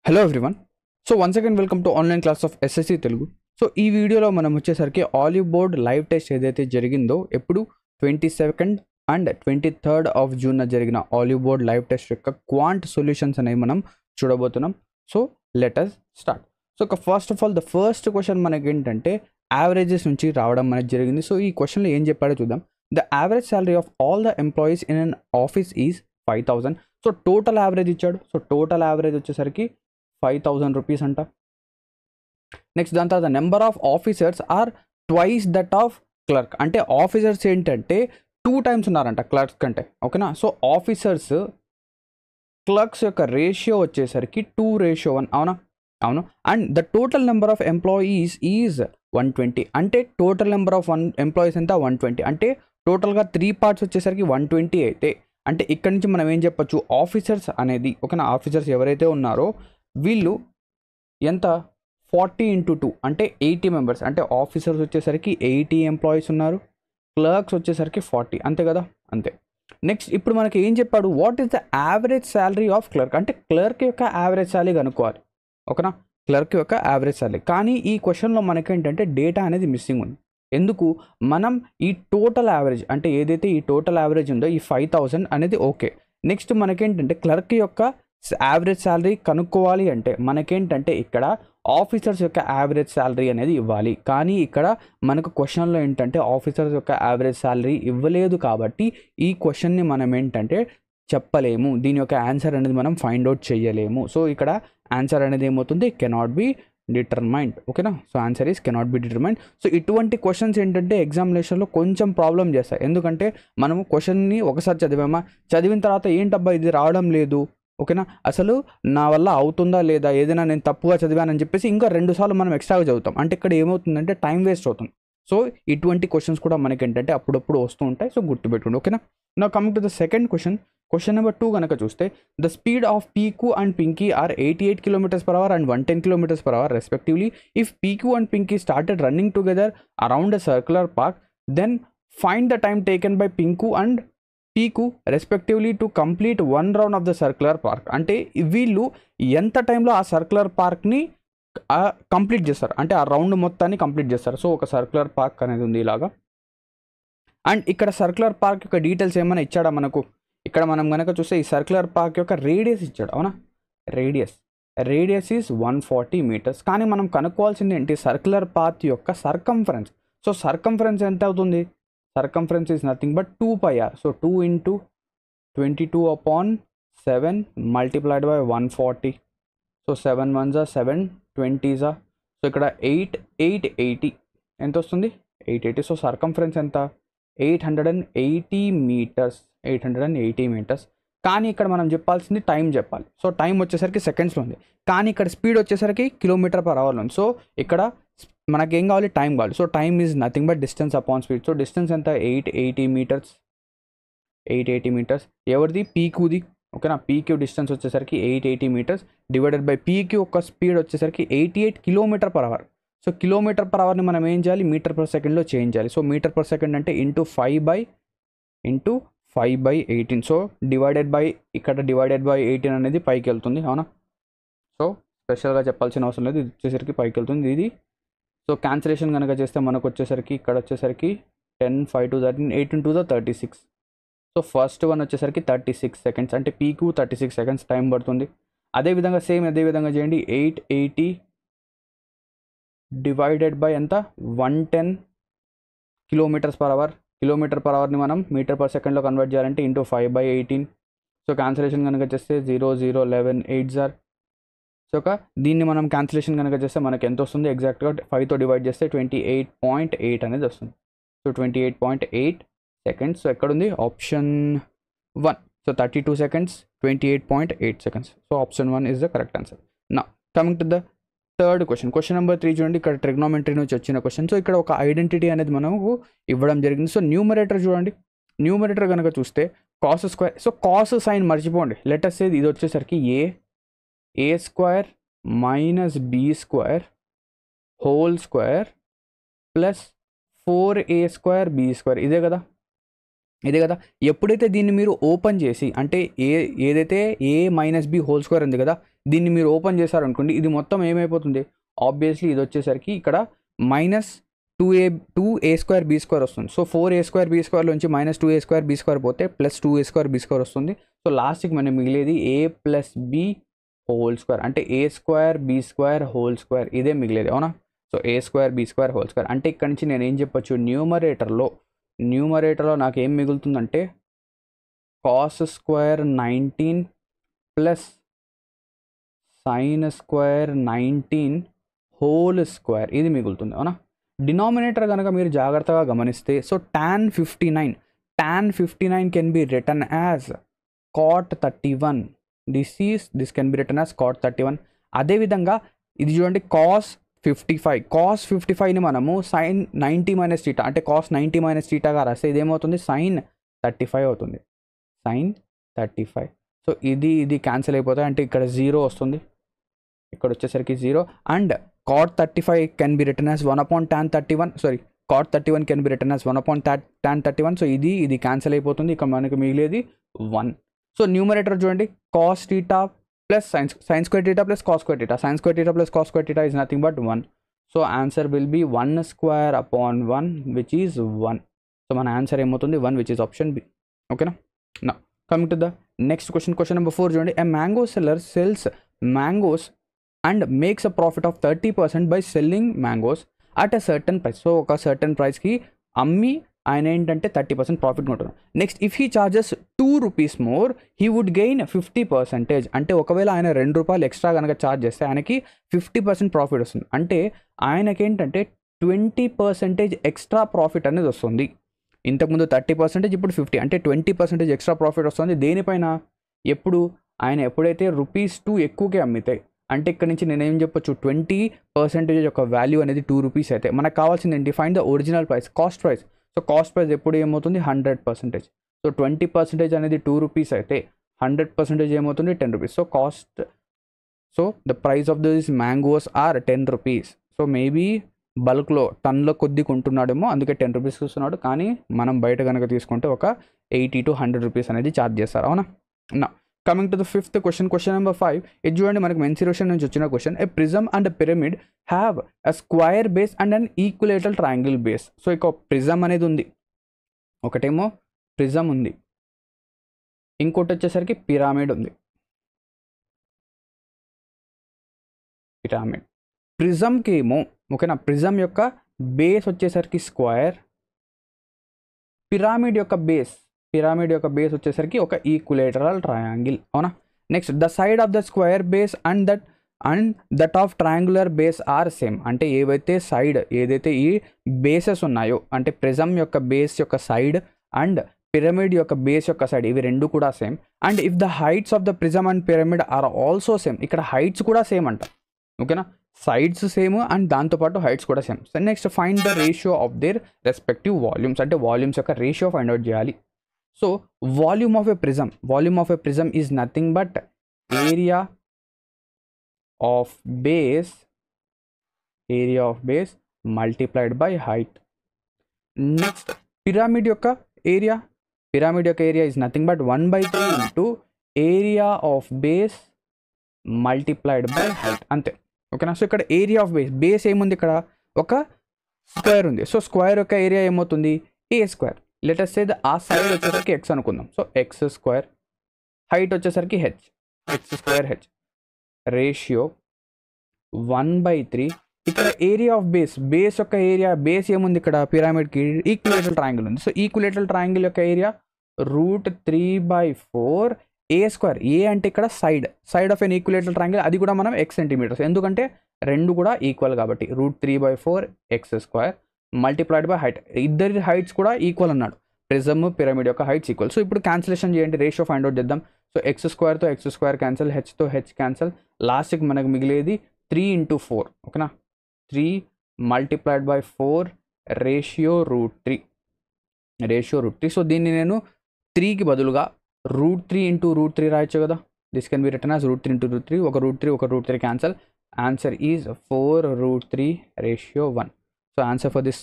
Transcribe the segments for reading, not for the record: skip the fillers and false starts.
Hello everyone. So once again welcome to online class of SSC Telugu. So ఈ వీడియోలో మనం వచ్చేసరికి ఆలివ్ బోర్డ్ లైవ్ టెస్ట్ ఏదైతే జరిగిందో ఎప్పుడు 22nd and 23rd of June జరిగిన ఆలివ్ బోర్డ్ లైవ్ టెస్ట్ యొక్క క్వాంట్ సొల్యూషన్స్ అనేవి మనం చూడబోతున్నాం. So let us start. So first of all the first question మనకి ఏంటంటే యావరేజెస్ నుంచి రావడం అనేది జరిగింది. సో ఈ క్వశ్చన్లో ఏం చెప్పాడో చూద్దాం. The average salary of all the employees in an office is 5,000. So total average ఇచ్చాడు. సో టోటల్ యావరేజ్ వచ్చేసరికి 5,000 రూపీస్ అంట. నెక్స్ట్ దాని తర్వాత number of officers or twice that of clerk. అంటే ఆఫీసర్స్ ఏంటంటే 2 times ఉన్నారంట క్లర్క్స్ కంటే. ఓకేనా. సో ఆఫీసర్స్ క్లర్క్స్ యొక్క రేషియో వచ్చేసరికి 2:1. అవునా, అవును. And the total number of employees is 120. అంటే టోటల్ నెంబర్ ఆఫ్ ఎంప్లాయీస్ ఎంత 120. అంటే టోటల్గా 3 parts వచ్చేసరికి 120 అయితే అంటే ఇక్కడ నుంచి మనం ఏం చెప్పొచ్చు, ఆఫీసర్స్ అనేది ఓకేనా, ఆఫీసర్స్ ఎవరైతే ఉన్నారో వీళ్ళు ఎంత 40 into 2 అంటే 80 మెంబర్స్. అంటే ఆఫీసర్స్ వచ్చేసరికి 80 ఎంప్లాయీస్ ఉన్నారు, క్లర్క్స్ వచ్చేసరికి 40. అంతే కదా, అంతే. నెక్స్ట్ ఇప్పుడు మనకి ఏం చెప్పాడు, what is the average salary of clerk. అంటే క్లర్క్ యొక్క యావరేజ్ శాలరీ కనుక్కోవాలి. ఓకేనా, క్లర్క్ యొక్క యావరేజ్ శాలరీ. కానీ ఈ క్వశ్చన్లో మనకేంటంటే డేటా అనేది మిస్సింగ్ ఉంది. ఎందుకు, మనం ఈ టోటల్ యావరేజ్ అంటే ఏదైతే ఈ టోటల్ యావరేజ్ ఉందో ఈ 5,000 అనేది ఓకే. నెక్స్ట్ మనకేంటంటే క్లర్క్ యొక్క యావరేజ్ శాలరీ కనుక్కోవాలి అంటే మనకేంటంటే ఇక్కడ ఆఫీసర్స్ యొక్క యావరేజ్ శాలరీ అనేది ఇవ్వాలి. కానీ ఇక్కడ మనకు క్వశ్చన్లో ఏంటంటే ఆఫీసర్స్ యొక్క యావరేజ్ శాలరీ ఇవ్వలేదు కాబట్టి ఈ క్వశ్చన్ని మనం ఏంటంటే చెప్పలేము, దీని యొక్క ఆన్సర్ అనేది మనం ఫైండ్ అవుట్ చేయలేము. సో ఇక్కడ ఆన్సర్ అనేది ఏమవుతుంది, కెనాట్ బి డిటర్మైన్డ్. ఓకేనా. So answer is cannot be determined. So ఇటువంటి క్వశ్చన్స్ ఏంటంటే ఎగ్జామినేషన్లో కొంచెం ప్రాబ్లం చేస్తాయి. ఎందుకంటే మనము క్వశ్చన్ని ఒకసారి చదివామా, చదివిన తర్వాత ఏంటబ్బా ఇది రావడం లేదు, ఓకేనా, అసలు నా వల్ల అవుతుందా లేదా, ఏదైనా నేను తప్పుగా చదివానని చెప్పేసి ఇంకా 2 సార్లు మనం ఎక్స్ట్రాగా చదువుతాం. అంటే ఇక్కడ ఏమవుతుందంటే టైం వేస్ట్ అవుతుంది. సో ఇటువంటి క్వశ్చన్స్ కూడా మనకి ఏంటంటే అప్పుడప్పుడు వస్తూ ఉంటాయి. సో గుర్తుపెట్టుకోండి. ఓకేనా. నా coming to the second question, question number 2 కనుక చూస్తే the speed of Piku and Pinky are 88 km/h and 110 km/h respectively. If Piku and Pinky started running together around a circular park, then find the time taken by Pinku and Piku respectively to complete 1 round of the circular park. అంటే వీళ్ళు ఎంత టైంలో ఆ circular పార్క్ని complete చేస్తారు, అంటే ఆ round మొత్తాన్ని complete చేస్తారు. సో ఒక సర్క్యులర్ పార్క్ అనేది ఉంది ఇలాగా. అండ్ ఇక్కడ సర్క్యులర్ పార్క్ యొక్క డీటెయిల్స్ ఏమైనా ఇచ్చాడా మనకు, ఇక్కడ మనం కనుక చూస్తే ఈ సర్క్యులర్ పార్క్ యొక్క రేడియస్ ఇచ్చాడు. అవునా, రేడియస్ ఈజ్ 140 meters. కానీ మనం కనుక్కోవాల్సింది ఏంటి, సర్క్యులర్ పాత్ యొక్క సర్కంఫరెన్స్. సో సర్కంఫరెన్స్ ఎంత అవుతుంది, circumference is nothing but 2πr. So 2 into 22/7 multiplied by 140. So 7 1s are 7 20s are. So ఇక్కడ 880 ఎంత వస్తుంది, 880. సో సర్కంఫరెన్స్ ఎంత, 880 meters. 880 meters. కానీ ఇక్కడ మనం చెప్పాల్సింది టైం చెప్పాలి. సో టైం వచ్చేసరికి సెకండ్స్లో ఉంది, కానీ ఇక్కడ స్పీడ్ వచ్చేసరికి km/h ఉంది. సో ఇక్కడ మనకేం కావాలి, టైం కావాలి. So time is nothing but distance upon speed. So distance ఎంత, 880 meters. 880 meters ఎవరిది, పీక్యూది. ఓకేనా, పీక్యూ డిస్టెన్స్ వచ్చేసరికి 880 meters డివైడెడ్ బై పీక్యూ యొక్క స్పీడ్ వచ్చేసరికి 88 km/h. సో km/hని మనం ఏం చేయాలి, మీటర్/సెకండ్లో చేంజ్ చేయాలి. సో మీటర్/సెకండ్ అంటే ఇంటూ 5/18. సో డివైడెడ్ బై ఇక్కడ డివైడెడ్ బై 18 అనేది పైకి వెళ్తుంది. అవునా, సో స్పెషల్గా చెప్పాల్సిన అవసరం లేదు, ఇది వచ్చేసరికి పైకి వెళ్తుంది ఇది. సో క్యాన్సిలేషన్ కనుక చేస్తే మనకు వచ్చేసరికి ఇక్కడ వచ్చేసరికి 10 5 2 13 8 into 36. సో ఫస్ట్ వన్ వచ్చేసరికి 36 seconds. అంటే పీకు 36 seconds టైం పడుతుంది. అదేవిధంగా అదేవిధంగా చేయండి, 880 డివైడెడ్ బై ఎంత, 110 km/h. km/hని మనం మీటర్/సెకండ్లో కన్వర్ట్ చేయాలంటే ఇంటూ 5/18. సో క్యాన్సిలేషన్ కనుక చేస్తే 0 0 11 8s are. సో దీన్ని మనం క్యాన్సిలేషన్ కనుక చేస్తే మనకి ఎంత వస్తుంది, ఎగ్జాక్ట్గా 5తో డివైడ్ చేస్తే 28.8 అనేది వస్తుంది. So 28.8 seconds. సో ఎక్కడుంది, option 1. So 32 seconds 28.8 seconds. So option 1 is the correct answer. నా coming to the third question, question number 3 చూడండి. ఇక్కడ ట్రిగ్నోమెట్రీ నుంచి వచ్చిన క్వశ్చన్. సో ఇక్కడ ఒక ఐడెంటిటీ అనేది మనకు ఇవ్వడం జరిగింది. సో న్యూమరేటర్ చూడండి, న్యూమరేటర్ కనుక చూస్తే cos square. So cos sine మర్చిపోండి, లెటర్స్ ఇది వచ్చేసరికి a square minus b square whole square plus 4a² b² ఇదే కదా. ఇదే కదా. ఎప్పుడైతే దీన్ని మీరు ఓపెన్ చేసి అంటే ఏదైతే ఏ మైనస్ బి హోల్ స్క్వేర్ ఉంది కదా, దీన్ని మీరు ఓపెన్ చేశారనుకోండి, ఇది మొత్తం ఏమైపోతుంది, ఆబ్వియస్లీ ఇది వచ్చేసరికి ఇక్కడ minus 2a square b square వస్తుంది. So 4a square b square నుంచి minus 2a square b square పోతే plus 2a square b square వస్తుంది. సో లాస్ట్కి మనం మిగిలేది a plus b whole square, అంటే a square b square whole square, ఇదే మిగిలేది, అవునా. So a square b square whole square అంటే ఇక్కడ నుంచి నేను ఏం చెప్పొచ్చు, న్యూమరేటర్లో నాకు ఏం మిగులుతుందంటే cos square 19 plus sine square 19 whole square, ఇది మిగులుతుంది, అవునా. డినామినేటర్ కనుక మీరు జాగ్రత్తగా గమనిస్తే, so tan 59 can be written as cot 31, this can be written as cot 31. అదేవిధంగా ఇది చూడండి కాస్ 55ని మనము సైన్ 90 మైనస్ టీటా అంటే కాస్ 90 మైనస్ టీటాగా రాస్తే ఇదేమవుతుంది, సైన్ 35 అవుతుంది, సైన్ 35. సో ఇది క్యాన్సిల్ అయిపోతాయి, అంటే ఇక్కడ 0 వస్తుంది, ఇక్కడ వచ్చేసరికి 0. And cot 35 can be written as 1/tan 31, sorry cot 31 can be written as 1/tan 31. So ఇది క్యాన్సిల్ అయిపోతుంది, ఇక్కడ మనకి మిగిలేది 1. సో న్యూమరేటర్ చూడండి, cos theta plus sine square theta plus cos square theta, sine square theta plus cos square theta is nothing but 1. So answer will B 1 square upon 1 which is 1. So మన answer ఏమవుతుంది, 1 which is option B. ఓకేనా. నా coming to the next question number 4 చూడండి. A mango seller sells mangoes and makes a profit of 30% by selling mangoes at a certain price. So ఒక certain ప్రైస్కి అమ్మి ఆయన ఏంటంటే 30% ప్రాఫిట్ ఉంటుంది. Next if he charges 2 rupees more he would gain 50%. అంటే ఒకవేళ ఆయన 2 రూపాయలు ఎక్స్ట్రా కనుక ఛార్జ్ చేస్తే ఆయనకి 50% ప్రాఫిట్ వస్తుంది. అంటే ఆయనకేంటంటే 20% ఎక్స్ట్రా ప్రాఫిట్ అనేది వస్తుంది. ఇంతకుముందు 30%, ఇప్పుడు 50, అంటే 20% ఎక్స్ట్రా ప్రాఫిట్ వస్తుంది. దేనిపైన, ఎప్పుడైతే ₹2 ఎక్కువకే అమ్మితే, అంటే ఇక్కడ నుంచి నేను ఏం చెప్పొచ్చు, 20% యొక్క వాల్యూ అనేది 2 రూపీస్ అయితే మనకు కావాల్సింది ఏంటి, find the original price, cost price. So cost price ఎప్పుడు ఏమవుతుంది, 100%. సో 20% అనేది 2 రూపీస్ అయితే 100% ఏమవుతుంది, 10 rupees. So the price of this mangoes are 10 rupees. So maybe బల్క్లో టన్ల కొద్ది కొంటున్నాడేమో, అందుకే 10 రూపీస్కి ఇస్తున్నాడు. కానీ మనం బయట కనుక తీసుకుంటే ఒక 80 to 100 రూపీస్ అనేది ఛార్జ్ చేస్తారు, అవునా. నా coming to the fifth question number 5. ఇది చూడండి, మనకి మెన్సురేషన్ నుంచి వచ్చిన question. A prism and pyramid have a square base and an equilateral triangle base. So ఇక ప్రిజమ్ అనేది ఉంది, ఒకటేమో ప్రిజమ్ ఉంది, ఇంకోటి వచ్చేసరికి పిరామిడ్ ఉంది. ప్రిజమ్కి ఏమో, ఓకేనా, ప్రిజమ్ యొక్క బేస్ వచ్చేసరికి స్క్వైర్, పిరామిడ్ యొక్క బేస్ వచ్చేసరికి ఒక ఈక్వలేటరల్ ట్రయాంగిల్, అవునా. Next the side of the square base and that of triangular base are same. అంటే ఏదైతే ఈ బేసెస్ ఉన్నాయో, అంటే ప్రిజమ్ యొక్క బేస్ యొక్క సైడ్ అండ్ పిరమిడ్ యొక్క బేస్ యొక్క సైడ్, ఇవి రెండు కూడా same. And if the heights of the prism and pyramid are also same, ఇక్కడ హైట్స్ కూడా సేమ్ అంట, ఓకేనా. సైడ్స్ సేమ్ అండ్ దాంతోపాటు హైట్స్ కూడా same. So next find the ratio of their respective volumes, అంటే వాల్యూమ్స్ యొక్క రేషియో ఫైండ్ అవుట్ చేయాలి. So volume of a prism is nothing but area of base multiplied by height. Next pyramid యొక్క area is nothing but 1/3 into area of base multiplied by height, అంతే, ఓకేనా. So ఇక్కడ area of base ఏముంది, ఇక్కడ ఒక square ఉంది. So square యొక్క area ఏమవుతుంది, ఏ స్క్వేర్. లెటస్ సే ఆ సైడ్ వచ్చేసరికి ఎక్స్ అనుకుందాం. సో ఎక్స్ స్క్వేర్, హైట్ వచ్చేసరికి ఎక్స్ స్క్వేర్ రేషియో 1/3. ఇక్కడ ఏరియా ఆఫ్ బేస్ యొక్క ఏరియా, బేస్ ఏముంది ఇక్కడ పిరామిడ్కి, ఈక్వలేటరల్ ట్రయాంగిల్ ఉంది. సో ఈక్వలేటరల్ ట్రయాంగిల్ యొక్క ఏరియా √3/4 ఏ స్క్వేర్. ఏ అంటే ఇక్కడ side of an equilateral triangle, అది కూడా మనం x సెంటీమీటర్స్, ఎందుకంటే రెండు కూడా ఈక్వల్ కాబట్టి. √3/4 x square multiplied by height, ఇద్దరి హైట్స్ కూడా ఈక్వల్ అన్నాడు. ప్రిజమ్ పిరమిడ్ యొక్క హైట్స్ ఈక్వల్. సో ఇప్పుడు క్యాన్సిలేషన్ చేయండి, రేషియో ఫైండ్ అవుట్ చేద్దాం. సో ఎక్స్ స్క్వేర్తో ఎక్స్ స్క్వేర్ క్యాన్సిల్, హెచ్తో హెచ్ క్యాన్సిల్, లాస్ట్కి మనకు మిగిలేది 3 × 4, ఓకేనా. 3 మల్టిప్లైడ్ బై 4 రేషియో √3. సో దీన్ని నేను 3కి బదులుగా √3 × √3 రాయొచ్చు కదా. This can be written as √3 × √3, ఒక √3 cancel. Answer is 4√3/1. So answer for this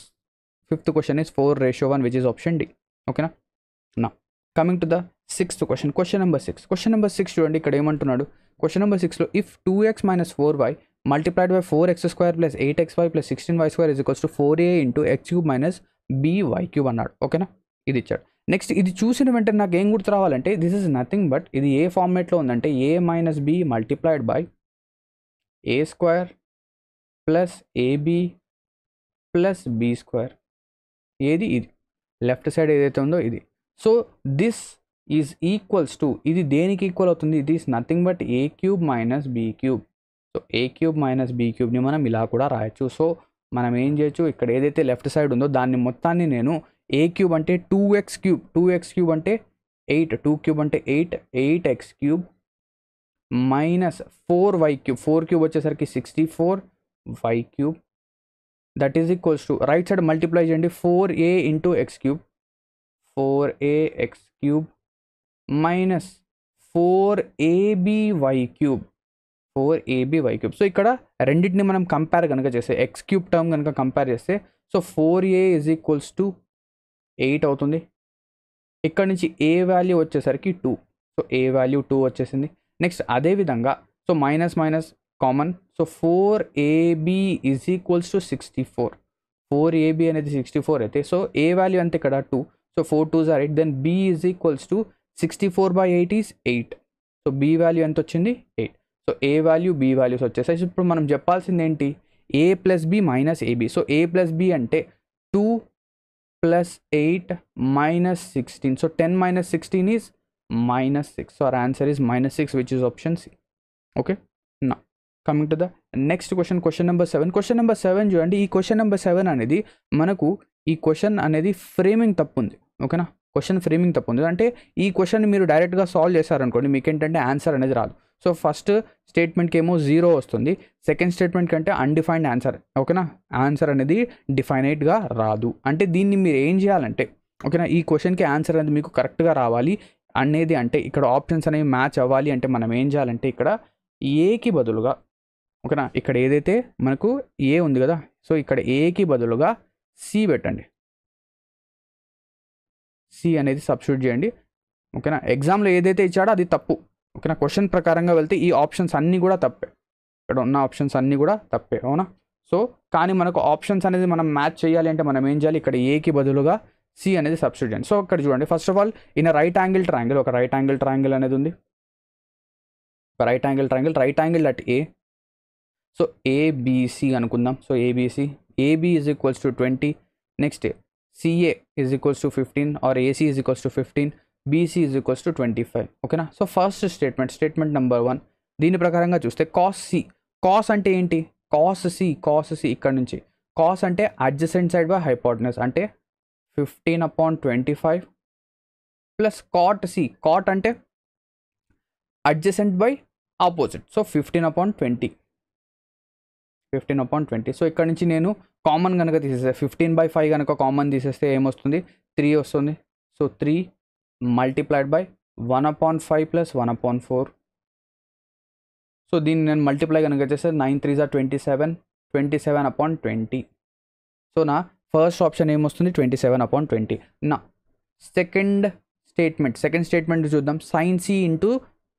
fifth question is 4/1 which is option D, ఓకేనా. నా coming to the sixth question, question number 6. Question number 6 చూడండి, ఇక్కడ ఏమంటున్నాడు. క్వశ్చన్ నెంబర్ 6లో if 2x minus 4y multiplied by 4x² plus 8xy plus 16y² is equals to 4a into x³ minus by³ అన్నాడు. ఓకేనా, ఇది ఇచ్చాడు. నెక్స్ట్ ఇది చూసిన వెంటనే నాకు ఏం గుర్తు రావాలంటే దిస్ ఇస్ నథింగ్ బట్ ఇది ఏ ఫార్మేట్లో ఉందంటే a minus b multiplied by a² plus ab plus b². ఏది ఇది లెఫ్ట్ సైడ్ ఏదైతే ఉందో ఇది. So this is equals to, ఇది దేనికి ఈక్వల్ అవుతుంది, ఇది is nothing but a³ minus b³. So a³ minus b³ని మనం ఇలా కూడా రాయొచ్చు. సో మనం ఏం చేయొచ్చు, ఇక్కడ ఏదైతే లెఫ్ట్ సైడ్ ఉందో దాన్ని మొత్తాన్ని నేను a³ అంటే 2x³ 2x³ అంటే 8, 2³ అంటే 8, 8x³ మైనస్ 4y³ 4³ వచ్చేసరికి 64y³ that is equals to right side multiply చేయండి 4a into x³ 4ax³ minus 4aby³. So ఇక్కడ రెండింటిని మనం కంపేర్ కనుక చేస్తే x³ టర్మ్ కనుక కంపేర్ చేస్తే so 4a is equals to 8 అవుతుంది. ఇక్కడ నుంచి a వాల్యూ వచ్చేసరికి 2, సో a వాల్యూ 2 వచ్చేసింది. నెక్స్ట్ అదేవిధంగా so minus minus common, so 4ab is equals to 64. 4ab అనేది 64 అయితే సో a వాల్యూ అంతే ఇక్కడ 2, so 4 2s are 8, then b is equals to 64/8 is 8. So b value ఎంత వచ్చింది 8. So a value b values వచ్చేసాయి. ఇప్పుడు మనం చెప్పాల్సింది ఏంటి, a plus b minus ab. So a plus b అంటే 2 plus 8 minus 16. So 10 minus 16 is minus 6. So our answer is minus 6 which is option C. Okay, నా coming to the next question, question number 7. Question number 7 చూడండి, ఈ question number 7 అనేది మనకు ఈ question అనేది framing తప్పు ఉంది. ఓకేనా, క్వశ్చన్ ఫ్రేమింగ్ తప్పు ఉంది అంటే ఈ క్వశ్చన్ మీరు డైరెక్ట్గా సాల్వ్ చేశారనుకోండి మీకు ఏంటంటే ఆన్సర్ అనేది రాదు. సో ఫస్ట్ స్టేట్మెంట్కి ఏమో 0 వస్తుంది, సెకండ్ స్టేట్మెంట్ కంటే అన్డిఫైన్డ్ ఆన్సర్. ఓకేనా, ఆన్సర్ అనేది డిఫైనైట్గా రాదు. అంటే దీన్ని మీరు ఏం చేయాలంటే ఓకేనా, ఈ క్వశ్చన్కి ఆన్సర్ అనేది మీకు కరెక్ట్గా రావాలి అనేది అంటే ఇక్కడ ఆప్షన్స్ అనేవి మ్యాచ్ అవ్వాలి అంటే మనం ఏం చేయాలంటే ఇక్కడ ఏకి బదులుగా ఓకేనా, ఇక్కడ ఏదైతే మనకు ఏ ఉంది కదా సో ఇక్కడ ఏకి బదులుగా సి పెట్టండి, సి అనేది సబ్స్టిట్యూట్ చేయండి. ఓకేనా, ఎగ్జామ్లో ఏదైతే ఇచ్చాడో అది తప్పు. ఓకేనా, క్వశ్చన్ ప్రకారంగా వెళ్తే ఈ ఆప్షన్స్ అన్నీ కూడా తప్పే, ఇక్కడ ఉన్న ఆప్షన్స్ అన్నీ కూడా తప్పే. అవునా, సో కానీ మనకు ఆప్షన్స్ అనేది మనం మ్యాచ్ చేయాలి అంటే మనం ఏం చేయాలి, ఇక్కడ ఏకి బదులుగా సి అనేది సబ్స్టిట్యూట్ చేయండి. సో ఇక్కడ చూడండి, first of all in right angle triangle, ఒక రైట్ యాంగిల్ ట్రయాంగిల్ అనేది ఉంది, ఒక right angle triangle, right angle at A. So ABC అనుకుందాం. So ABC, AB is equals to 20, next CA is equals to 15 or AC is equals to 15, BC is equals to 25. ఓకేనా, so first statement number 1 దీని ప్రకారంగా చూస్తే cos C, cos అంటే ఏంటి, cos C ఇక్కడ నుంచి cos అంటే అడ్జసెంట్ సైడ్ బై హైపోటెనస్ అంటే 15/25 ప్లస్ కాట్ సి, కాట్ అంటే adjacent by opposite so 15/20. So ఇక్కడ నుంచి నేను కామన్ కనుక తీసేస్తే 15/5 కనుక కామన్ తీసేస్తే ఏమొస్తుంది 3 వస్తుంది. So 3 multiplied by 1/5 plus 1/4. So దీన్ని నేను మల్టిప్లై కనుక చేస్తే 9 3s are 27, 27/20. So now first option ఏమొస్తుంది 27/20. నా సెకండ్ స్టేట్మెంట్ చూద్దాం, sine C into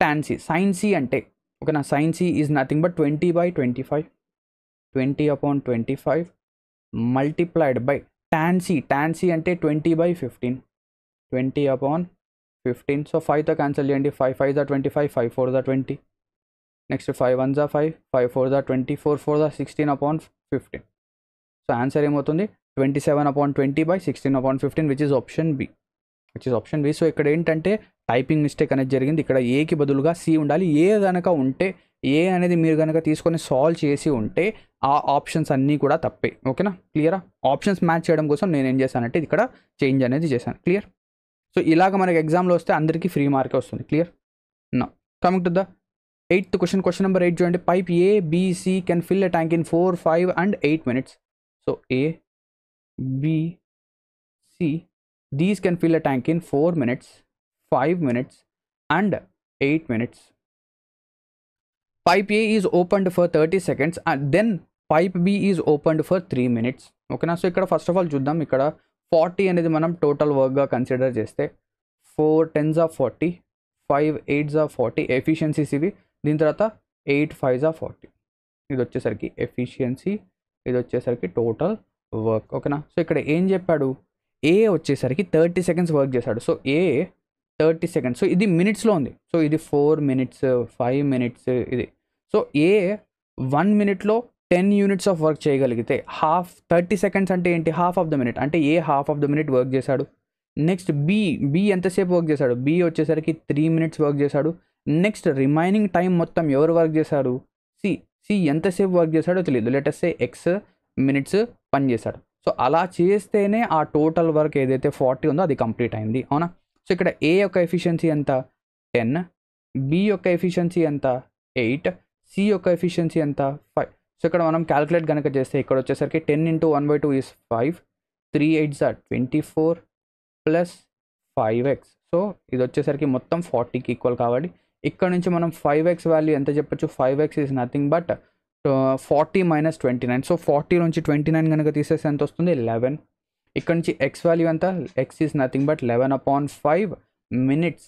tan C. Sine C అంటే ఓకేనా, sine C is nothing but 20/25, 20/25 multiplied by tan C అంటే 20/15, 20/15. So 5తో క్యాన్సిల్ చేయండి, 5 5s are 25, 5 4s are 20, next 5 1s are 5, 5 4s are 20, 4 4s are 16/15. So answer ఏమవుతుంది 27/20/16/15 which is option B. So ఇక్కడ ఏంటంటే typing mistake అనేది జరిగింది, ఇక్కడ ఏకి బదులుగా సి ఉండాలి. ఏ కనుక ఉంటే ఏ అనేది మీరు కనుక తీసుకొని సాల్వ్ చేసి ఉంటే ఆ ఆప్షన్స్ అన్నీ కూడా తప్పే. ఓకేనా, క్లియరా? ఆప్షన్స్ మ్యాచ్ చేయడం కోసం నేను ఏం చేశానంటే ఇక్కడ చేంజ్ అనేది చేశాను. క్లియర్? సో ఇలాగ మనకి ఎగ్జామ్లో వస్తే అందరికీ ఫ్రీ మార్కే వస్తుంది. క్లియర్? నా coming to the 8th question, question number 8 చూడండి. Pipe A B C can fill a tank in 4, 5 and 8 minutes. So A B C these can fill a tank in 4 minutes, 5 minutes and 8 minutes. Pipe A is opened for 30 seconds and then pipe B is opened for 3 minutes. ఓకేనా, so ఇక్కడ first of all చూద్దాం, ఇక్కడ 40 అనేది మనం total వర్క్గా consider చేస్తే 4 10s are 40, 5 8s are 40 efficiencies ఇవి. దీని తర్వాత 8 5s are 40. ఇది వచ్చేసరికి ఎఫిషియన్సీ, ఇది వచ్చేసరికి టోటల్ వర్క్. ఓకేనా. సో ఇక్కడ ఏం చెప్పాడు, ఏ వచ్చేసరికి 30 seconds వర్క్ చేశాడు. సో ఏ 30 seconds. సో ఇది మినిట్స్లో ఉంది. సో ఇది 4 minutes 5 minutes ఇది. So A 1 minute 10 units of work చేయగలిగితే 30 seconds అంటే ఏంటి, హాఫ్ ఆఫ్ ద మినిట్, అంటే a half of the minute work చేశాడు. నెక్స్ట్ బి ఎంతసేపు వర్క్ చేశాడు, బి వచ్చేసరికి 3 minutes వర్క్ చేశాడు. నెక్స్ట్ రిమైనింగ్ టైం మొత్తం ఎవరు వర్క్ చేశాడు, సి ఎంతసేపు వర్క్ చేశాడో తెలియదు, లెటస్ సే ఎక్స్ మినిట్స్ పని చేశాడు. సో అలా చేస్తేనే ఆ టోటల్ వర్క్ ఏదైతే 40 ఉందో అది కంప్లీట్ అయింది. అవునా. సో ఇక్కడ ఏ యొక్క ఎఫిషియన్సీ ఎంత 10, బి యొక్క ఎఫిషియన్సీ ఎంత 8, సి యొక్క ఎఫిషియన్సీ ఎంత 5. సో ఇక్కడ మనం క్యాలిక్యులేట్ కనుక చేస్తే ఇక్కడ వచ్చేసరికి 10 × 1/2 is 5, 3 8s are 24 plus 5x. So ఇది వచ్చేసరికి మొత్తం 40కి ఈక్వల్ కాబట్టి ఇక్కడ నుంచి మనం 5x వాల్యూ ఎంత చెప్పొచ్చు, 5x is nothing but 40 - 29. So 40 నుంచి 29 కనుక తీసేస్తే ఎంత వస్తుంది 11. ఇక్కడ నుంచి x వాల్యూ ఎంత, x is nothing but 11/5 minutes,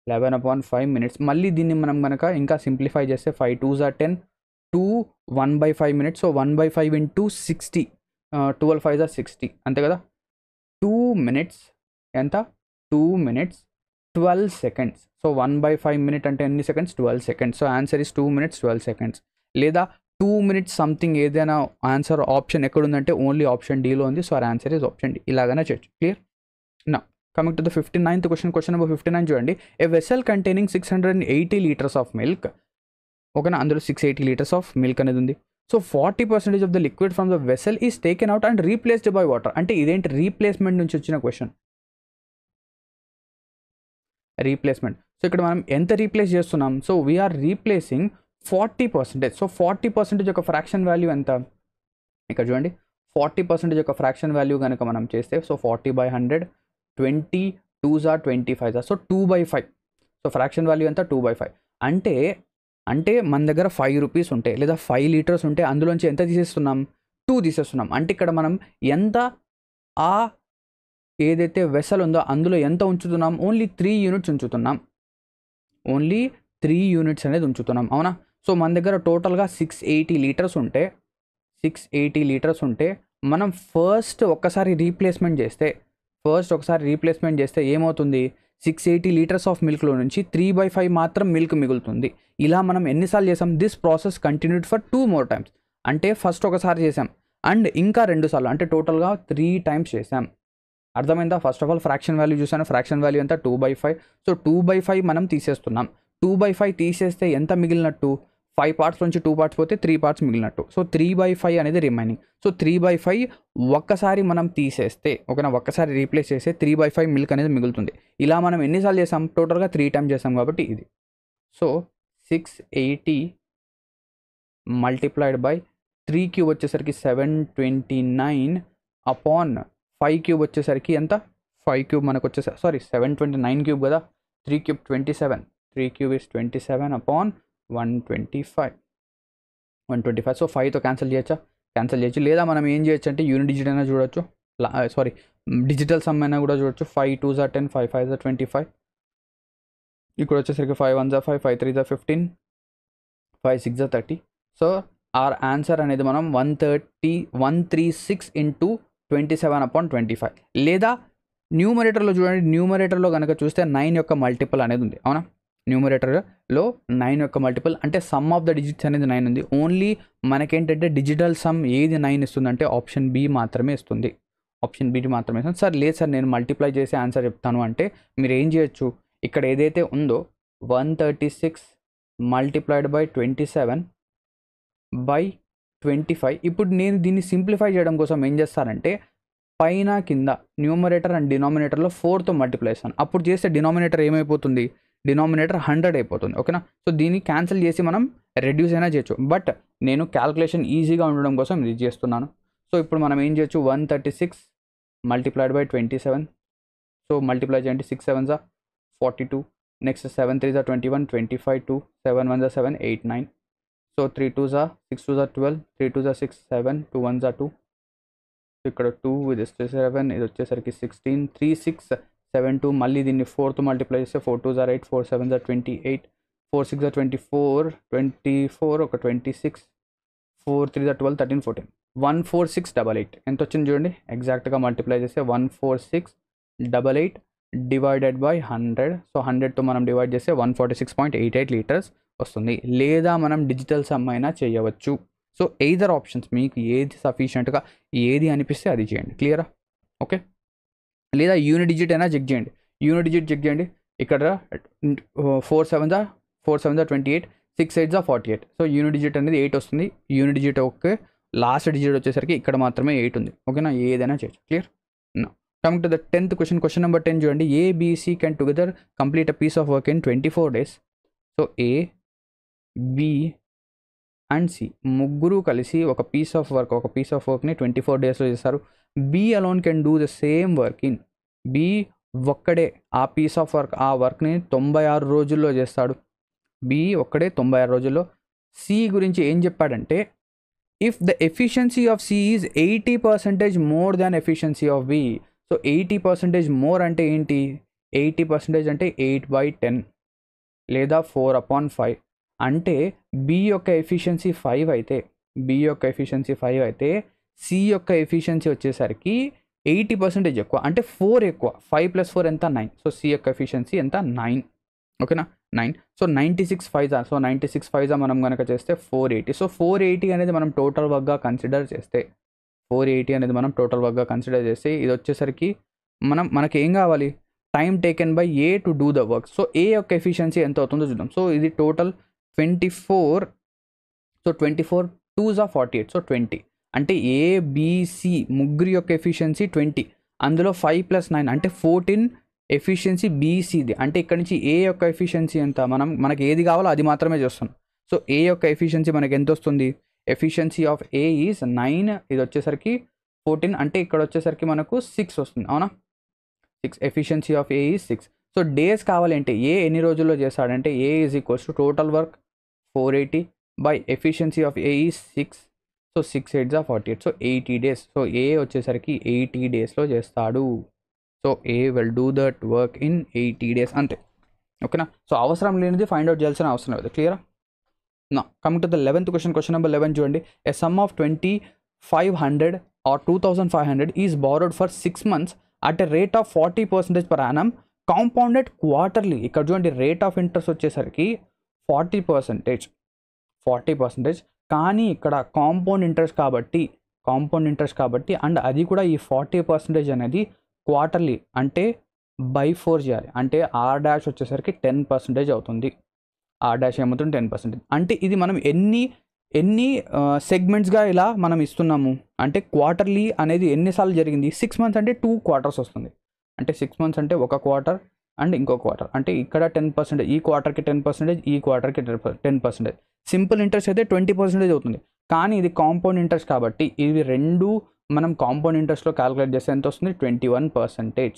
11/5 minutes. మళ్ళీ దీన్ని మనం కనుక ఇంకా సింప్లిఫై చేస్తే 5 2s are 10, 2 1/5 minutes. So 1/5 × 60, 12 5s are 60 అంతే కదా. 2 minutes ఎంత 2 minutes 12 seconds. సో 1/5 minute అంటే ఎన్ని seconds 12 seconds. So answer is 2 minutes 12 seconds. లేదా 2 minutes సంథింగ్ ఏదైనా ఆన్సర్ ఆప్షన్ ఎక్కడుందంటే ఓన్లీ ఆప్షన్ డీలో ఉంది. So answer is option D. ఇలాగనే చేయొచ్చు. క్లియర్. నా coming to the 59th question. Question number 59 చూడండి. A vessel containing 680 liters of milk. ఓకేనా. అందులో 680 liters ఆఫ్ మిల్క్ అనేది ఉంది. So 40% of the liquid from the vessel is taken out and replaced by water. అంటే ఇదేంటి, replacement నుంచి వచ్చిన question, replacement. So ఇక్కడ మనం ఎంత రీప్లేస్ చేస్తున్నాం, సో వీఆర్ రీప్లేసింగ్ 40%. సో 40% యొక్క ఫ్రాక్షన్ వాల్యూ ఎంత, ఇక్కడ చూడండి 40% యొక్క ఫ్రాక్షన్ వాల్యూ కనుక మనం చేస్తే so 40/100, 20 2s are 25, so 2/5. So fraction value ఎంత 2/5. అంటే మన దగ్గర 5 rupees ఉంటే లేదా 5 liters ఉంటే అందులోంచి ఎంత తీసేస్తున్నాం, 2 తీసేస్తున్నాం. అంటే ఇక్కడ మనం ఎంత ఆ ఏదైతే వెసల్ ఉందో అందులో ఎంత ఉంచుతున్నాం, ఓన్లీ 3 units ఉంచుతున్నాం, ఓన్లీ 3 units అనేది ఉంచుతున్నాం. అవునా. సో మన దగ్గర టోటల్గా 680 liters ఉంటే 680 liters ఉంటే మనం ఫస్ట్ ఒకసారి రీప్లేస్మెంట్ చేస్తే ఏమవుతుంది, 680 liters ఆఫ్ మిల్క్లో నుంచి 3/5 మాత్రం మిల్క్ మిగులుతుంది. ఇలా మనం ఎన్నిసార్లు చేసాం, this process continued for 2 more times. అంటే ఫస్ట్ ఒకసారి చేసాం అండ్ ఇంకా 2 సార్లు, అంటే టోటల్గా 3 times చేసాం. అర్థమైందా. First of all fraction value చూసాను, ఫ్రాక్షన్ వాల్యూ ఎంత 2/5. సో 2/5 మనం తీసేస్తున్నాం. 2/5 తీసేస్తే ఎంత మిగిలినట్టు, 5 parts నుంచి 2 parts పోతే 3 parts మిగిలినట్టు. సో 3/5 అనేది రిమైనింగ్. సో 3/5 ఒక్కసారి మనం తీసేస్తే, ఓకేనా, ఒక్కసారి రీప్లేస్ చేస్తే 3/5 మిల్క్ అనేది మిగులుతుంది. ఇలా మనం ఎన్నిసార్లు చేసాం, టోటల్గా 3 times చేసాం కాబట్టి ఇది. సో 680 మల్టిప్లైడ్ బై 3 క్యూబ్ వచ్చేసరికి 729 అపాన్ 5 క్యూబ్ వచ్చేసరికి ఎంత, 5 క్యూబ్ మనకు వచ్చేసరికి 729 క్యూబ్ కదా, 3 cube 27, 3 cube is 27 upon 125. So 5తో క్యాన్సిల్ చేయొచ్చు. లేదా మనం ఏం చేయొచ్చు అంటే యూనిట్ డిజిట్ అయినా చూడొచ్చు, డిజిటల్ సమ్ అయినా కూడా చూడొచ్చు. 5 2s are 10, 5 5s are 25. ఇక్కడ వచ్చేసరికి 5 1s are 5, 5 3s are 15, 5 6s are 30. So our answer అనేది మనం 136 × 27/25. లేదా న్యూమరేటర్లో చూడండి, న్యూమరేటర్లో కనుక చూస్తే 9 యొక్క మల్టిపుల్ అనేది ఉంది. అవునా. న్యూమరేటర్లో 9 యొక్క మల్టిపుల్ అంటే సమ్ ఆఫ్ ద డిజిట్స్ అనేది 9 ఉంది. ఓన్లీ మనకేంటంటే డిజిటల్ సమ్ ఏది 9 ఇస్తుందంటే ఆప్షన్ బి మాత్రమే ఇస్తుంది. సార్ లేదు సార్ నేను మల్టిప్లై చేసి ఆన్సర్ చెప్తాను అంటే మీరు ఏం చేయొచ్చు, ఇక్కడ ఏదైతే ఉందో 136 మల్టిప్లైడ్ బై 27/25. ఇప్పుడు నేను దీన్ని సింప్లిఫై చేయడం కోసం ఏం చేస్తానంటే పైన కింద న్యూమరేటర్ అండ్ డినామినేటర్లో 4తో మల్టిప్లై చేస్తాను. అప్పుడు చేస్తే డినామినేటర్ ఏమైపోతుంది, డినామినేటర్ 100 అయిపోతుంది. ఓకేనా. సో దీన్ని క్యాన్సిల్ చేసి మనం రెడ్యూస్ అయినా చేయొచ్చు, బట్ నేను క్యాల్కులేషన్ ఈజీగా ఉండడం కోసం ఇది చేస్తున్నాను. సో ఇప్పుడు మనం ఏం చేయొచ్చు, 136 మల్టిప్లైడ్ బై 27. సో మల్టిప్లై చేయండి, 6 7s are 42, next 7 3s are 21, 25 2, 7 1s are 7 8 9. So 3 2s are 6 2s are 12, 3 2s are 6 7, 2 1s are 2. ఇక్కడ 2 ఇది 7, ఇది వచ్చేసరికి 16, 3 6 7 2 మళ్ళీ దీన్ని 4తో మల్టిప్లై చేస్తే 4 2 ఆర్ 8 4 7 ఆర్ 28 4 6 ఆర్ 24 ఒక 26 4 3 ఆర్ 12 13 14 14688 ఎంత వచ్చింది చూడండి ఎగ్జాక్ట్గా మల్టిప్లై చేస్తే 14688 డివైడెడ్ బై 100. సో 100తో మనం డివైడ్ చేస్తే 146.88 లీటర్స్ వస్తుంది. లేదా మనం డిజిటల్ సమ్ అయినా చేయవచ్చు. సో ఎయిదర్ ఆప్షన్స్ మీకు ఏది సఫిషియెంట్గా ఏది అనిపిస్తే అది చేయండి. క్లియరా? ఓకే. లేదా యూనిట్ డిజిట్ అయినా చెక్ చేయండి. యూనిట్ డిజిట్ చెక్ చేయండి. ఇక్కడ 4 7 28 6 8 48. సో యూనిట్ డిజిట్ అనేది 8 వస్తుంది. Unit digit okay. Last digit వచ్చేసరికి ఇక్కడ మాత్రమే 8 ఉంది. ఓకేనా? ఏదైనా చేయొచ్చు. Clear? Coming to the 10th question. Question number 10 చూడండి. A B C can together complete a piece of work in 24 days. So A, B and C ముగ్గురు కలిసి ఒక పీస్ ఆఫ్ వర్క్ని 24 daysలో చేస్తారు. B alone can do the same work in, B ఒక్కడే ఆ piece of work ఆ వర్క్ని 96 రోజుల్లో చేస్తాడు. బి ఒక్కడే 96 రోజుల్లో. సి గురించి ఏం చెప్పాడంటే if the efficiency of C is 80% more than efficiency of B. So 80% more అంటే ఏంటి? 80% అంటే 8/10 లేదా 4/5. అంటే బి యొక్క ఎఫిషియన్సీ 5 అయితే సి యొక్క ఎఫిషియన్సీ వచ్చేసరికి 80% ఎక్కువ, అంటే 4 ఎక్కువ. 5 + 4 ఎంత? 9. సో సి యొక్క ఎఫిషియన్సీ ఎంత? 9. ఓకేనా? 9. సో 96 5 మనం కనుక చేస్తే 480. సో 480 అనేది మనం టోటల్ వర్క్గా కన్సిడర్ చేస్తే ఇది వచ్చేసరికి మనకి ఏం కావాలి? Time taken by A to do the work. So A యొక్క ఎఫిషియన్సీ ఎంత అవుతుందో చూద్దాం. సో ఇది total 24. So 24 2s are 48. So 20 అంటే ఏబిసి ముగ్గురి యొక్క ఎఫిషియన్సీ 20. అందులో 5 + 9 అంటే 14 ఎఫిషియన్సీ బీసీది. అంటే ఇక్కడ నుంచి ఏ యొక్క ఎఫిషియన్సీ ఎంత? మనకి ఏది కావాలో అది మాత్రమే చేస్తున్నాం. సో ఏ యొక్క ఎఫిషియన్సీ మనకి ఎంత వస్తుంది? Efficiency of A is 9. ఇది వచ్చేసరికి 14 అంటే ఇక్కడ వచ్చేసరికి మనకు 6 వస్తుంది. అవునా? 6. Efficiency of A is 6. So days కావాలంటే ఏ ఎన్ని రోజుల్లో చేస్తాడంటే A is equals to total work 480 by efficiency of A is 6. So 6 8s are 48. So 80 days. So A వచ్చేసరికి 80 daysలో చేస్తాడు. So A will do that work in 80 days. అంతే. ఓకేనా? So అవసరం లేనిది ఫైండ్ అవుట్ చేయాల్సిన అవసరం లేదు. క్లియరా? నా coming to the 11th question. Question number 11 చూడండి. A some of 2500 or 2500 is borrowed for 6 months at a rate of 40% per annum compounded quarterly. ఇక్కడ చూడండి రేట్ ఆఫ్ ఇంట్రెస్ట్ వచ్చేసరికి 40%. కానీ ఇక్కడ కాంపౌండ్ ఇంట్రెస్ట్ కాబట్టి అండ్ అది కూడా ఈ 40% అనేది క్వార్టర్లీ అంటే బై 4 చేయాలి. అంటే ఆర్ డాష్ వచ్చేసరికి 10% అవుతుంది. ఆర్ డాష్ ఏమవుతుంది? 10%. అంటే ఇది మనం ఎన్ని సెగ్మెంట్స్గా ఇలా మనం ఇస్తున్నాము అంటే క్వార్టర్లీ అనేది ఎన్నిసార్లు జరిగింది? 6 months అంటే 2 quarters వస్తుంది. అంటే 6 months అంటే ఒక క్వార్టర్ అండ్ ఇంకో క్వార్టర్. అంటే ఇక్కడ 10%, ఈ క్వార్టర్కి 10%, ఈ క్వార్టర్కి 10%. సింపుల్ ఇంట్రెస్ట్ అయితే 20% అవుతుంది. కానీ ఇది కాంపౌండ్ ఇంట్రెస్ట్ కాబట్టి ఇవి రెండు మనం కాంపౌండ్ ఇంట్రెస్ట్లో క్యాలిక్యులేట్ చేస్తే ఎంత వస్తుంది? 21%.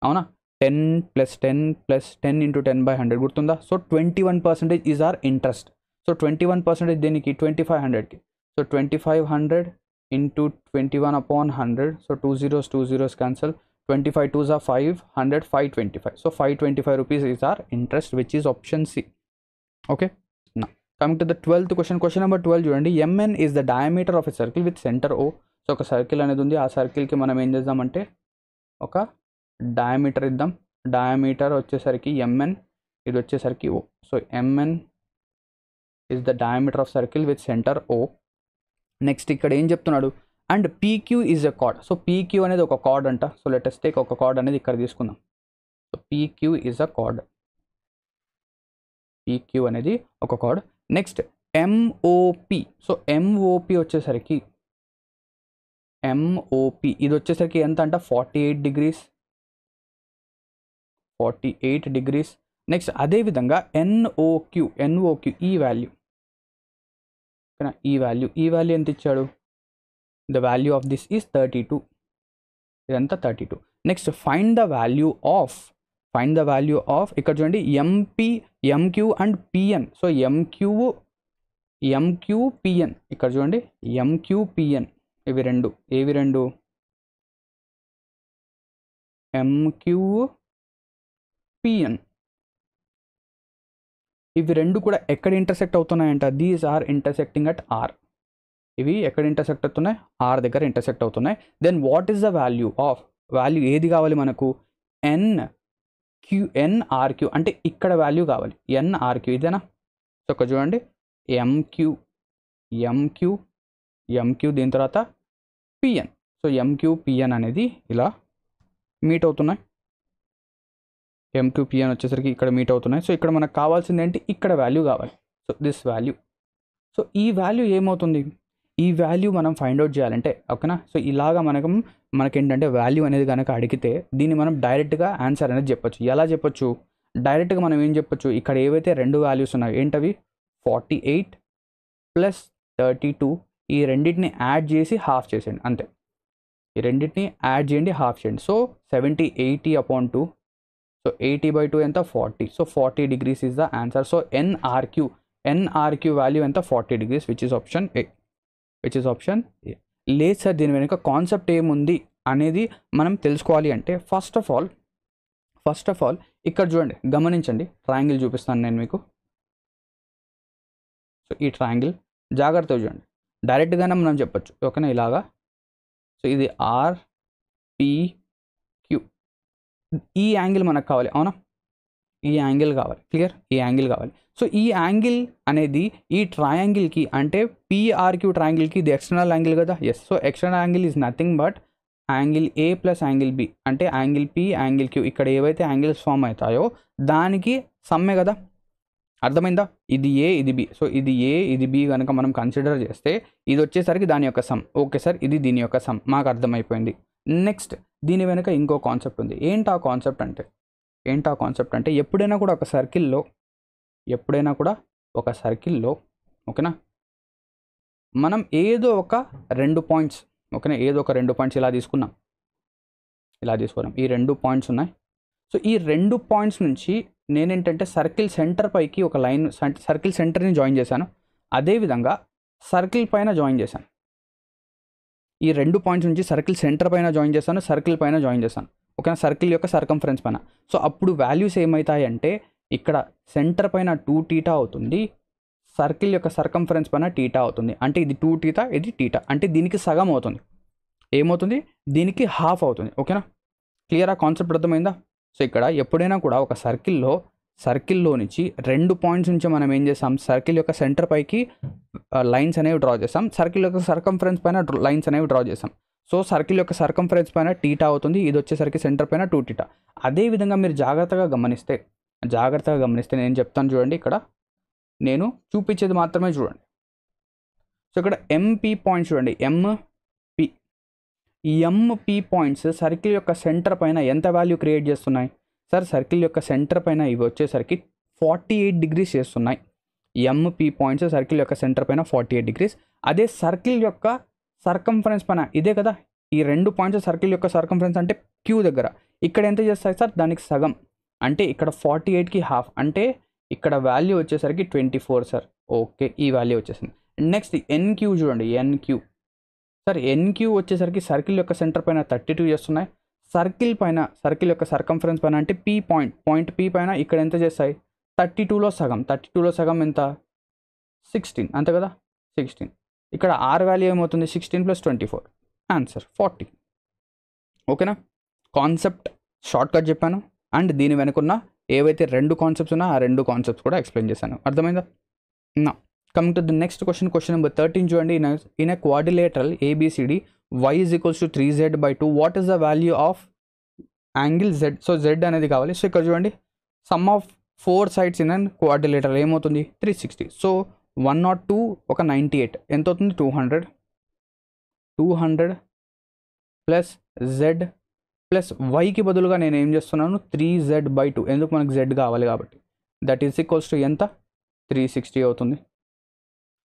అవునా? 10 + 10 + 10 × 10/100 గుర్తుందా? So 21% is our interest. So 21% దేనికి? 2500కి. So 2500 × 21/100. So 2 zeros cancel. 25 2s are 500 525. So 525 rupees is our interest, which is option C. Okay. Now coming to the 12th question. Question number 12 చూడండి. mn is the diameter of a circle with center O. So ఒక circle అనేది ఉంది. ఆ సర్కిల్కి మనం ఏం చేద్దామంటే ఒక diameter ఇద్దాం. డయామీటర్ వచ్చేసరికి mn, ఇది వచ్చేసరికి O. So mn is the diameter of circle with center O. Next ఇక్కడ ఏం చెప్తున్నాడు? And PQ is a card. So PQ అనేది ఒక కార్డ్ అంట. సో లెటెస్ట్ టేక్ ఒక కార్డ్ అనేది ఇక్కడ తీసుకుందాం. So PQ is a card. PQ అనేది ఒక card. Next MOP. So MOP వచ్చేసరికి ఇది వచ్చేసరికి ఎంత అంట? 48 degrees. నెక్స్ట్ అదేవిధంగా ఎన్ఓక్యూ ఈ వాల్యూ ఎంత ఇచ్చాడు? The value of this is 32. ఇదంతా 32. Next find the value of ఇక్కడ చూడండి MQ and PN. So MQ PN ఇక్కడ చూడండి. ఎంక్యూ పిఎన్ ఏవి రెండు? MQ PN. ఇవి రెండు కూడా ఎక్కడ ఇంటర్సెక్ట్ అవుతున్నాయంట? These are intersecting at R. ఇవి ఎక్కడ ఇంటర్సెక్ట్ అవుతున్నాయి? ఆర్ దగ్గర ఇంటర్సెక్ట్ అవుతున్నాయి. Then what is the value of, value ఏది కావాలి మనకు? ఎన్ఆర్క్యూ, అంటే ఇక్కడ వాల్యూ కావాలి. ఎన్ఆర్క్యూ ఇదేనా? సో ఒక చూడండి, ఎంక్యూ దీని తర్వాత పిఎన్. సో ఎంక్యూ పిఎన్ అనేది ఇలా మీట్ అవుతున్నాయి. ఎంక్యూ పిఎన్ వచ్చేసరికి ఇక్కడ మీట్ అవుతున్నాయి. సో ఇక్కడ మనకు కావాల్సింది ఏంటి? ఇక్కడ వాల్యూ కావాలి. So this value. సో ఈ వాల్యూ ఏమవుతుంది? ఈ వాల్యూ మనం ఫైండ్ అవుట్ చేయాలంటే, ఓకేనా? సో ఇలాగా మనకేంటంటే వాల్యూ అనేది కనుక అడిగితే దీన్ని మనం డైరెక్ట్గా ఆన్సర్ అనేది చెప్పొచ్చు. ఎలా చెప్పొచ్చు? డైరెక్ట్గా మనం ఏం చెప్పొచ్చు? ఇక్కడ ఏవైతే రెండు వాల్యూస్ ఉన్నాయో ఏంటవి? 48 ప్లస్ 32, ఈ రెండింటిని యాడ్ చేసి హాఫ్ చేసేయండి అంతే. ఈ రెండింటిని యాడ్ చేయండి, హాఫ్ చేయండి. సో 70 80/2. సో 80/2 ఎంత? 40. So 40 degrees is the answer. So NRQ value ఎంత? 40 degrees, which is option A. లేదు సార్, దీని వెనుక కాన్సెప్ట్ ఏముంది అనేది మనం తెలుసుకోవాలి అంటే ఫస్ట్ ఆఫ్ ఆల్ ఇక్కడ చూడండి, గమనించండి. ట్రయాంగిల్ చూపిస్తాను నేను మీకు. సో ఈ ట్రయాంగిల్ జాగ్రత్తగా చూడండి. డైరెక్ట్గానే మనం చెప్పొచ్చు, ఓకేనా? ఇలాగా. సో ఇది ఆర్పిక్యూ. ఈ యాంగిల్ మనకు కావాలి, అవునా? ఈ యాంగిల్ కావాలి. క్లియర్? ఈ యాంగిల్ కావాలి. సో ఈ యాంగిల్ అనేది ఈ ట్రయాంగిల్కి, అంటే పిఆర్క్యూ ట్రయాంగిల్కి ఇది ఎక్స్టర్నల్ యాంగిల్ కదా? Yes. So external angle is nothing but angle A plus angle B, అంటే యాంగిల్ పి యాంగిల్ క్యూ. ఇక్కడ ఏవైతే యాంగిల్స్ ఫామ్ అవుతాయో దానికి సమ్మే కదా? అర్థమైందా? ఇది ఏ, ఇది బి. సో ఇది ఏ, ఇది బి కనుక మనం కన్సిడర్ చేస్తే ఇది వచ్చేసరికి దాని యొక్క సమ్. ఓకే సార్, ఇది దీని యొక్క సమ్. మాకు అర్థమైపోయింది. నెక్స్ట్ దీని వెనుక ఇంకో కాన్సెప్ట్ ఉంది. ఏంటి ఆ కాన్సెప్ట్ అంటే ఎప్పుడైనా కూడా ఒక సర్కిల్లో ఓకేనా, మనం ఏదో ఒక రెండు పాయింట్స్, ఓకేనా, ఏదో ఒక రెండు పాయింట్స్ ఇలా తీసుకున్నాం. ఈ రెండు పాయింట్స్ ఉన్నాయి. సో ఈ రెండు పాయింట్స్ నుంచి నేనేంటంటే సర్కిల్ సెంటర్ పైకి ఒక లైన్, సర్కిల్ సెంటర్ని జాయిన్ చేశాను. అదేవిధంగా సర్కిల్ పైన జాయిన్ చేశాను. ఈ రెండు పాయింట్స్ నుంచి సర్కిల్ సెంటర్ పైన జాయిన్ చేశాను, సర్కిల్ పైన జాయిన్ చేశాను, ఓకేనా, సర్కిల్ యొక్క సర్కంఫరెన్స్ పైన. సో అప్పుడు వాల్యూస్ ఏమవుతాయి అంటే ఇక్కడ సెంటర్ పైన 2θ అవుతుంది, సర్కిల్ యొక్క సర్కంఫరెన్స్ పైన θ అవుతుంది. అంటే ఇది 2θ, ఇది θ. అంటే దీనికి సగం అవుతుంది. ఏమవుతుంది? దీనికి హాఫ్ అవుతుంది. ఓకేనా? క్లియరా? కాన్సెప్ట్ అర్థమైందా? సో ఇక్కడ ఎప్పుడైనా కూడా ఒక సర్కిల్లో నుంచి రెండు పాయింట్స్ నుంచి మనం ఏం చేస్తాం? సర్కిల్ యొక్క సెంటర్ పైకి లైన్స్ అనేవి డ్రా చేస్తాం, సర్కిల్ యొక్క సర్కంఫరెన్స్ పైన లైన్స్ అనేవి డ్రా చేస్తాం. సో సర్కిల్ యొక్క సర్కంఫరెన్స్ పైన θ అవుతుంది, ఇది వచ్చేసరికి సెంటర్ పైన 2θ. అదేవిధంగా మీరు జాగ్రత్తగా గమనిస్తే నేను చెప్తాను చూడండి. ఇక్కడ నేను చూపించేది మాత్రమే చూడండి. సో ఇక్కడ ఎంపీ పాయింట్స్ చూడండి, ఎంపీ పాయింట్స్ సర్కిల్ యొక్క సెంటర్ పైన ఎంత వాల్యూ క్రియేట్ చేస్తున్నాయి సార్? సర్కిల్ యొక్క సెంటర్ పైన ఇవి వచ్చేసరికి 48 degrees చేస్తున్నాయి. ఎంపీ పాయింట్స్ సర్కిల్ యొక్క సెంటర్ పైన 48 degrees. అదే సర్కిల్ యొక్క సర్కంఫరెన్స్ పైన ఇదే కదా, ఈ రెండు పాయింట్స్ సర్కిల్ యొక్క సర్కంఫరెన్స్ అంటే క్యూ దగ్గర ఇక్కడ ఎంత చేస్తాయి సార్? దానికి సగం. అంటే ఇక్కడ 48కి హాఫ్, అంటే ఇక్కడ వాల్యూ వచ్చేసరికి 24 సార్. ఓకే, ఈ వాల్యూ వచ్చేసింది. నెక్స్ట్ ఎన్క్యూ చూడండి, ఎన్క్యూ సార్, ఎన్క్యూ వచ్చేసరికి సర్కిల్ యొక్క సెంటర్ పైన 32 చేస్తున్నాయి, సర్కిల్ యొక్క సర్కంఫరెన్స్ పైన అంటే పాయింట్ పీ పైన ఇక్కడ ఎంత చేస్తాయి? 32లో సగం ఎంత? 16, అంతే కదా? 16. ఇక్కడ ఆర్ వాల్యూ ఏమవుతుంది? 16 + 24, ఆన్సర్ 40. ఓకేనా? కాన్సెప్ట్ షార్ట్కట్ చెప్పాను, అండ్ దీని వెనుకున్న ఏవైతే రెండు కాన్సెప్ట్స్ ఉన్నా ఆ రెండు కాన్సెప్ట్స్ కూడా ఎక్స్ప్లెయిన్ చేశాను. అర్థమైందా? నా coming to the next question number 13 చూడండి. In a quadrilateral ABCD y = 3z/2 what is the value of angle z? So z అనేది కావాలి. సో ఇక్కడ చూడండి, some of 4 sides in and quadrilateral ఏమవుతుంది? 360. సో 102 ఒక 98 ఎంత అవుతుంది? 200 ప్లస్ z ప్లస్ వైకి బదులుగా నేను ఏం చేస్తున్నాను? 3z/2. ఎందుకు? మనకు z కావాలి కాబట్టి. దట్ ఈస్ ఈక్వల్స్ టు ఎంత? 360 అవుతుంది.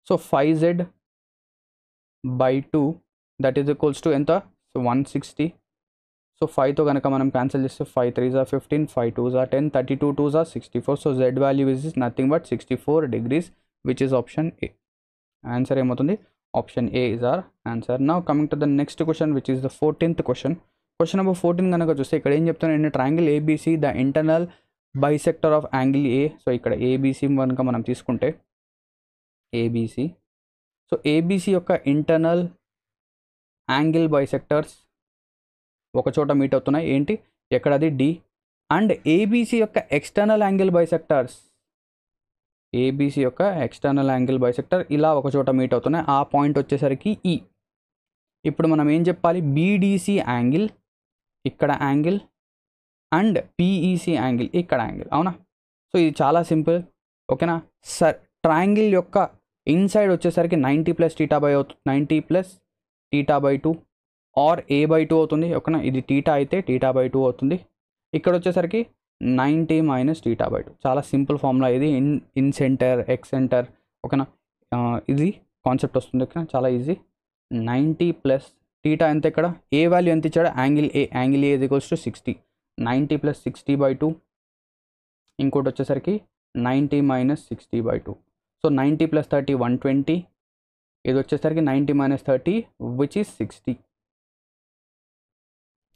So 5z/2 that is equals to ఎంత? సో 160. సో 5తో కనుక మనం క్యాన్సిల్ చేస్తే 5 3s are 15, 5 2s are 10, 32 2s are 64. So z value is nothing but 64 degrees, which is option A. Answer ఏమవుతుంది? Option A is our answer. Now coming to the next question, which is the 14th question number 14 కనుక చూస్తే ఇక్కడ ఏం చెప్తాను? In triangle ABC the internal bisector of angle A. So ఇక్కడ ABC కనుక మనం తీసుకుంటే ఏబీసీ, సో ఏబీసీ యొక్క ఇంటర్నల్ యాంగిల్ బైసెక్టర్స్ ఒక చోట మీట్ అవుతున్నాయి. ఏంటి ఎక్కడది డి. అండ్ ఏబీసీ యొక్క ఎక్స్టర్నల్ యాంగిల్ బైసెక్టర్స్, ఏబీసీ యొక్క ఎక్స్టర్నల్ యాంగిల్ బైసెక్టర్ ఇలా ఒక చోట మీట్ అవుతున్నాయి. ఆ పాయింట్ వచ్చేసరికి ఈ. ఇప్పుడు మనం ఏం చెప్పాలి, బీడీసీ యాంగిల్ ఇక్కడ యాంగిల్ అండ్ పీఈసీ యాంగిల్ ఇక్కడ యాంగిల్, అవునా. సో ఇది చాలా సింపుల్, ఓకేనా. ట్రయాంగిల్ యొక్క ఇన్సైడ్ వచ్చేసరికి 90 + θ/2 అవుతుంది, 90 + θ/2 ఆర్ a/2 అవుతుంది, ఓకేనా. ఇది θ అయితే θ/2 అవుతుంది. ఇక్కడ వచ్చేసరికి 90 - θ/2. చాలా సింపుల్ ఫార్ములా ఇది. ఇన్ సెంటర్ ఎక్స్ సెంటర్, ఓకేనా. ఇది కాన్సెప్ట్ వస్తుంది, ఓకేనా. చాలా ఈజీ. 90 + θ ఎంత, ఇక్కడ ఏ వాల్యూ ఎంత ఇచ్చాడు, యాంగిల్ ఏ. Angle A = 60. 90 + 60/2. ఇంకోటి వచ్చేసరికి 90 - 60/2. సో 90 + 30 120. ఇది వచ్చేసరికి 90 - 30 which is 60.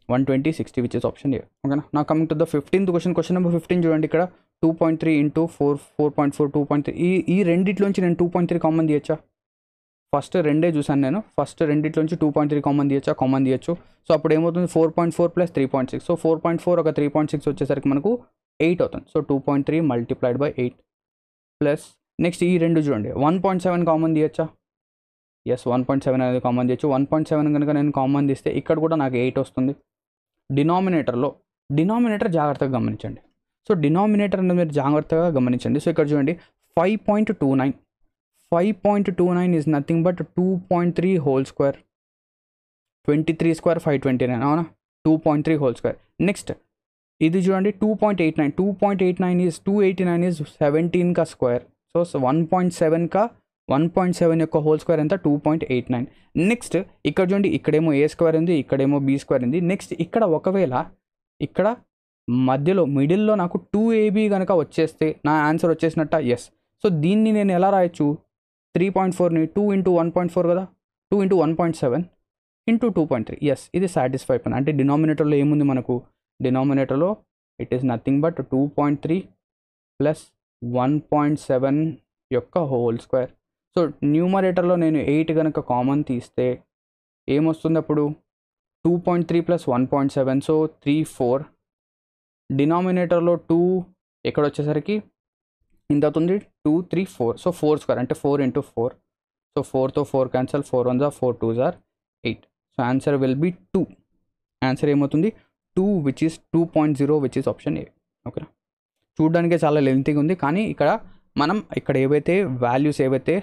120 60 which is option A, ఓకేనా. నా coming to the 15th question. Question number 15 చూడండి. ఇక్కడ 2.3 × 4 4.4 2.3. ఈ రెండిట్లోంచి నేను 2.3 కామన్ తీయచ్చా? ఫస్ట్ రెండే చూసాను నేను. ఫస్ట్ రెండిట్లోంచి 2.3 కామన్ తీయచ్చా? కామన్ తీయచ్చు. సో అప్పుడు ఏమవుతుంది, 4.4 + 3.6. సో 4.4 ఒక 3.6 వచ్చేసరికి మనకు 8 అవుతుంది. సో 2.3 × 8 ప్లస్ నెక్స్ట్ ఈ రెండు చూడండి. 1.7 కామన్ తీయచ్చా? ఎస్, 1.7 అనేది కామన్ తీయచ్చు. 1.7 కనుక నేను కామన్ తీస్తే ఇక్కడ కూడా నాకు 8 వస్తుంది. డినామినేటర్ జాగ్రత్తగా గమనించండి. సో డినామినేటర్ అనేది మీరు జాగ్రత్తగా గమనించండి. సో ఇక్కడ చూడండి 5.29. 5.29 is nothing but 2.3 whole square. 23 square 529, అవునా. 2.3 హోల్ స్క్వేర్. నెక్స్ట్ ఇది చూడండి 2.89. 2.89 ఈజ్ 289 ఈజ్ 17 కా స్క్వేర్. సో 1.7 యొక్క హోల్ స్క్వేర్ ఎంత, 2.89. నెక్స్ట్ ఇక్కడ చూడండి, ఇక్కడేమో ఏ స్క్వేర్ ఉంది, ఇక్కడేమో బీ స్క్వేర్ ఉంది. నెక్స్ట్ ఇక్కడ ఒకవేళ ఇక్కడ మిడిల్లో నాకు 2ab కనుక వచ్చేస్తే నా ఆన్సర్ వచ్చేసినట్ట. ఎస్. సో దీన్ని నేను ఎలా రాయొచ్చు, 3.4ని 2 × 1.4 కదా, 2 × 1.7 × 2.3. ఎస్, ఇది సాటిస్ఫై అయిపోయింది. అంటే డినామినేటర్లో ఏముంది మనకు, డినామినేటర్లో ఇట్ ఈస్ నథింగ్ బట్ 2.3 + 1.7 యొక్క హోల్ స్క్వేర్. సో న్యూమరేటర్లో నేను 8 కనుక కామన్ తీస్తే ఏమొస్తుంది అప్పుడు, 2.3 + 1.7. సో 3 4. డినామినేటర్లో 2 ఇక్కడ వచ్చేసరికి ఇంత అవుతుంది, 2 3 4. సో 4 స్క్వేర్ అంటే 4 × 4. సో 4తో 4 cancel, 4 1s are 4 2s are 8. So answer will be 2. Answer ఏమవుతుంది, 2 which is 2.0 which is option A, ఓకేనా. చూడడానికి చాలా లెంతీగా ఉంది, కానీ ఇక్కడ ఏవైతే వాల్యూస్ ఏవైతే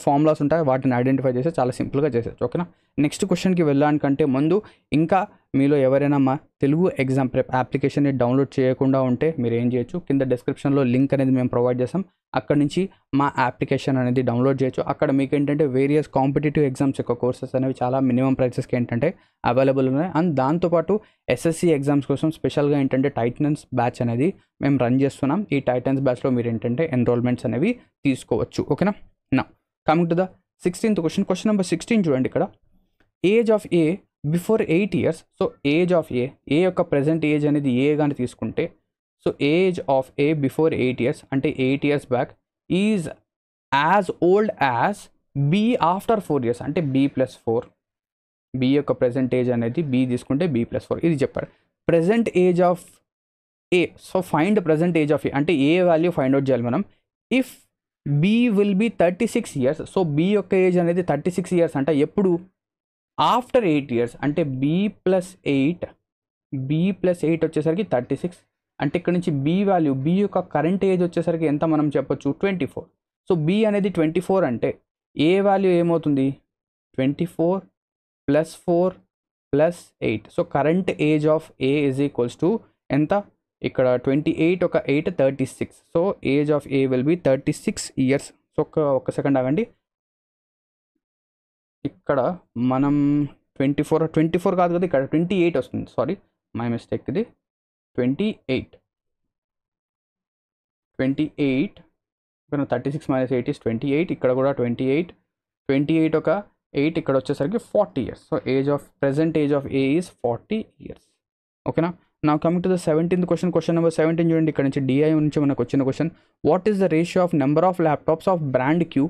ఫార్ములాస్ ఉంటాయో వాటిని ఐడెంటిఫై చేసి చాలా సింపుల్గా చేసేచ్చు, ఓకేనా. నెక్స్ట్ క్వశ్చన్కి వెళ్ళడానికంటే ముందు ఇంకా మీలో ఎవరైనా మా తెలుగు ఎగ్జామ్ ప్రెప్ అప్లికేషన్ని డౌన్లోడ్ చేయకుండా ఉంటే మీరు ఏం చేయొచ్చు, కింద డిస్క్రిప్షన్లో లింక్ అనేది మేము ప్రొవైడ్ చేస్తాం. అక్కడ నుంచి మా అప్లికేషన్ అనేది డౌన్లోడ్ చేయొచ్చు. అక్కడ మీకు ఏంటంటే వేరియస్ కాంపిటేటివ్ ఎగ్జామ్స్ యొక్క కోర్సెస్ అనేవి చాలా మినిమం ప్రైసెస్కి ఏంటంటే అవైలబుల్ ఉన్నాయి. అండ్ దాంతోపాటు ఎస్ఎస్సి ఎగ్జామ్స్ కోసం స్పెషల్గా ఏంటంటే టైటన్స్ బ్యాచ్ అనేది మేము రన్ చేస్తున్నాం. ఈ టైటన్స్ బ్యాచ్లో మీరు ఏంటంటే ఎన్రోల్మెంట్స్ అనేవి తీసుకోవచ్చు, ఓకేనా. నా coming to the 16th question. Question number 16 చూడండి. ఇక్కడ age of A before 8 years. So age of A యొక్క ప్రెజెంట్ ఏజ్ అనేది ఏ కానీ తీసుకుంటే, so age of A before 8 years అంటే 8 years back is as old as B after 4 years అంటే B + 4. B యొక్క present age అనేది B తీసుకుంటే B + 4 ఇది చెప్పారు. Present age of A, so find present age of A అంటే A value find out చేయాలి మనం. If B will be 36 years. So B యొక్క ఏజ్ అనేది 36 years అంటే ఎప్పుడు, ఆఫ్టర్ 8 years అంటే బి + 8 వచ్చేసరికి 36. అంటే ఇక్కడ నుంచి బి వాల్యూ, బి యొక్క కరెంట్ ఏజ్ వచ్చేసరికి ఎంత మనం చెప్పొచ్చు, 24. సో బి అనేది 24 అంటే ఏ వాల్యూ ఏమవుతుంది, 24 + 4 + 8. So current age of A is equals to ఎంత, ఇక్కడ 28 ఒక 8 36. So age of A will be 36 years. So ఒక సెకండ్ ఆగండి, ఇక్కడ మనం 24 కాదు కదా, ఇక్కడ 28 వస్తుంది. Sorry, my mistake. ఇది 28 ఇక్కడ 36 - 8 is 28. ఇక్కడ కూడా 28 ఒక 8 ఇక్కడ వచ్చేసరికి 40 years. So present age of A is 40 years, ఓకేనా. Now coming to the 17th question, question number 17 చూడండి. ఇక్కడ నుంచి డిఐ నుంచి మనకు వచ్చిన question, what is the ratio of number of laptops of brand Q.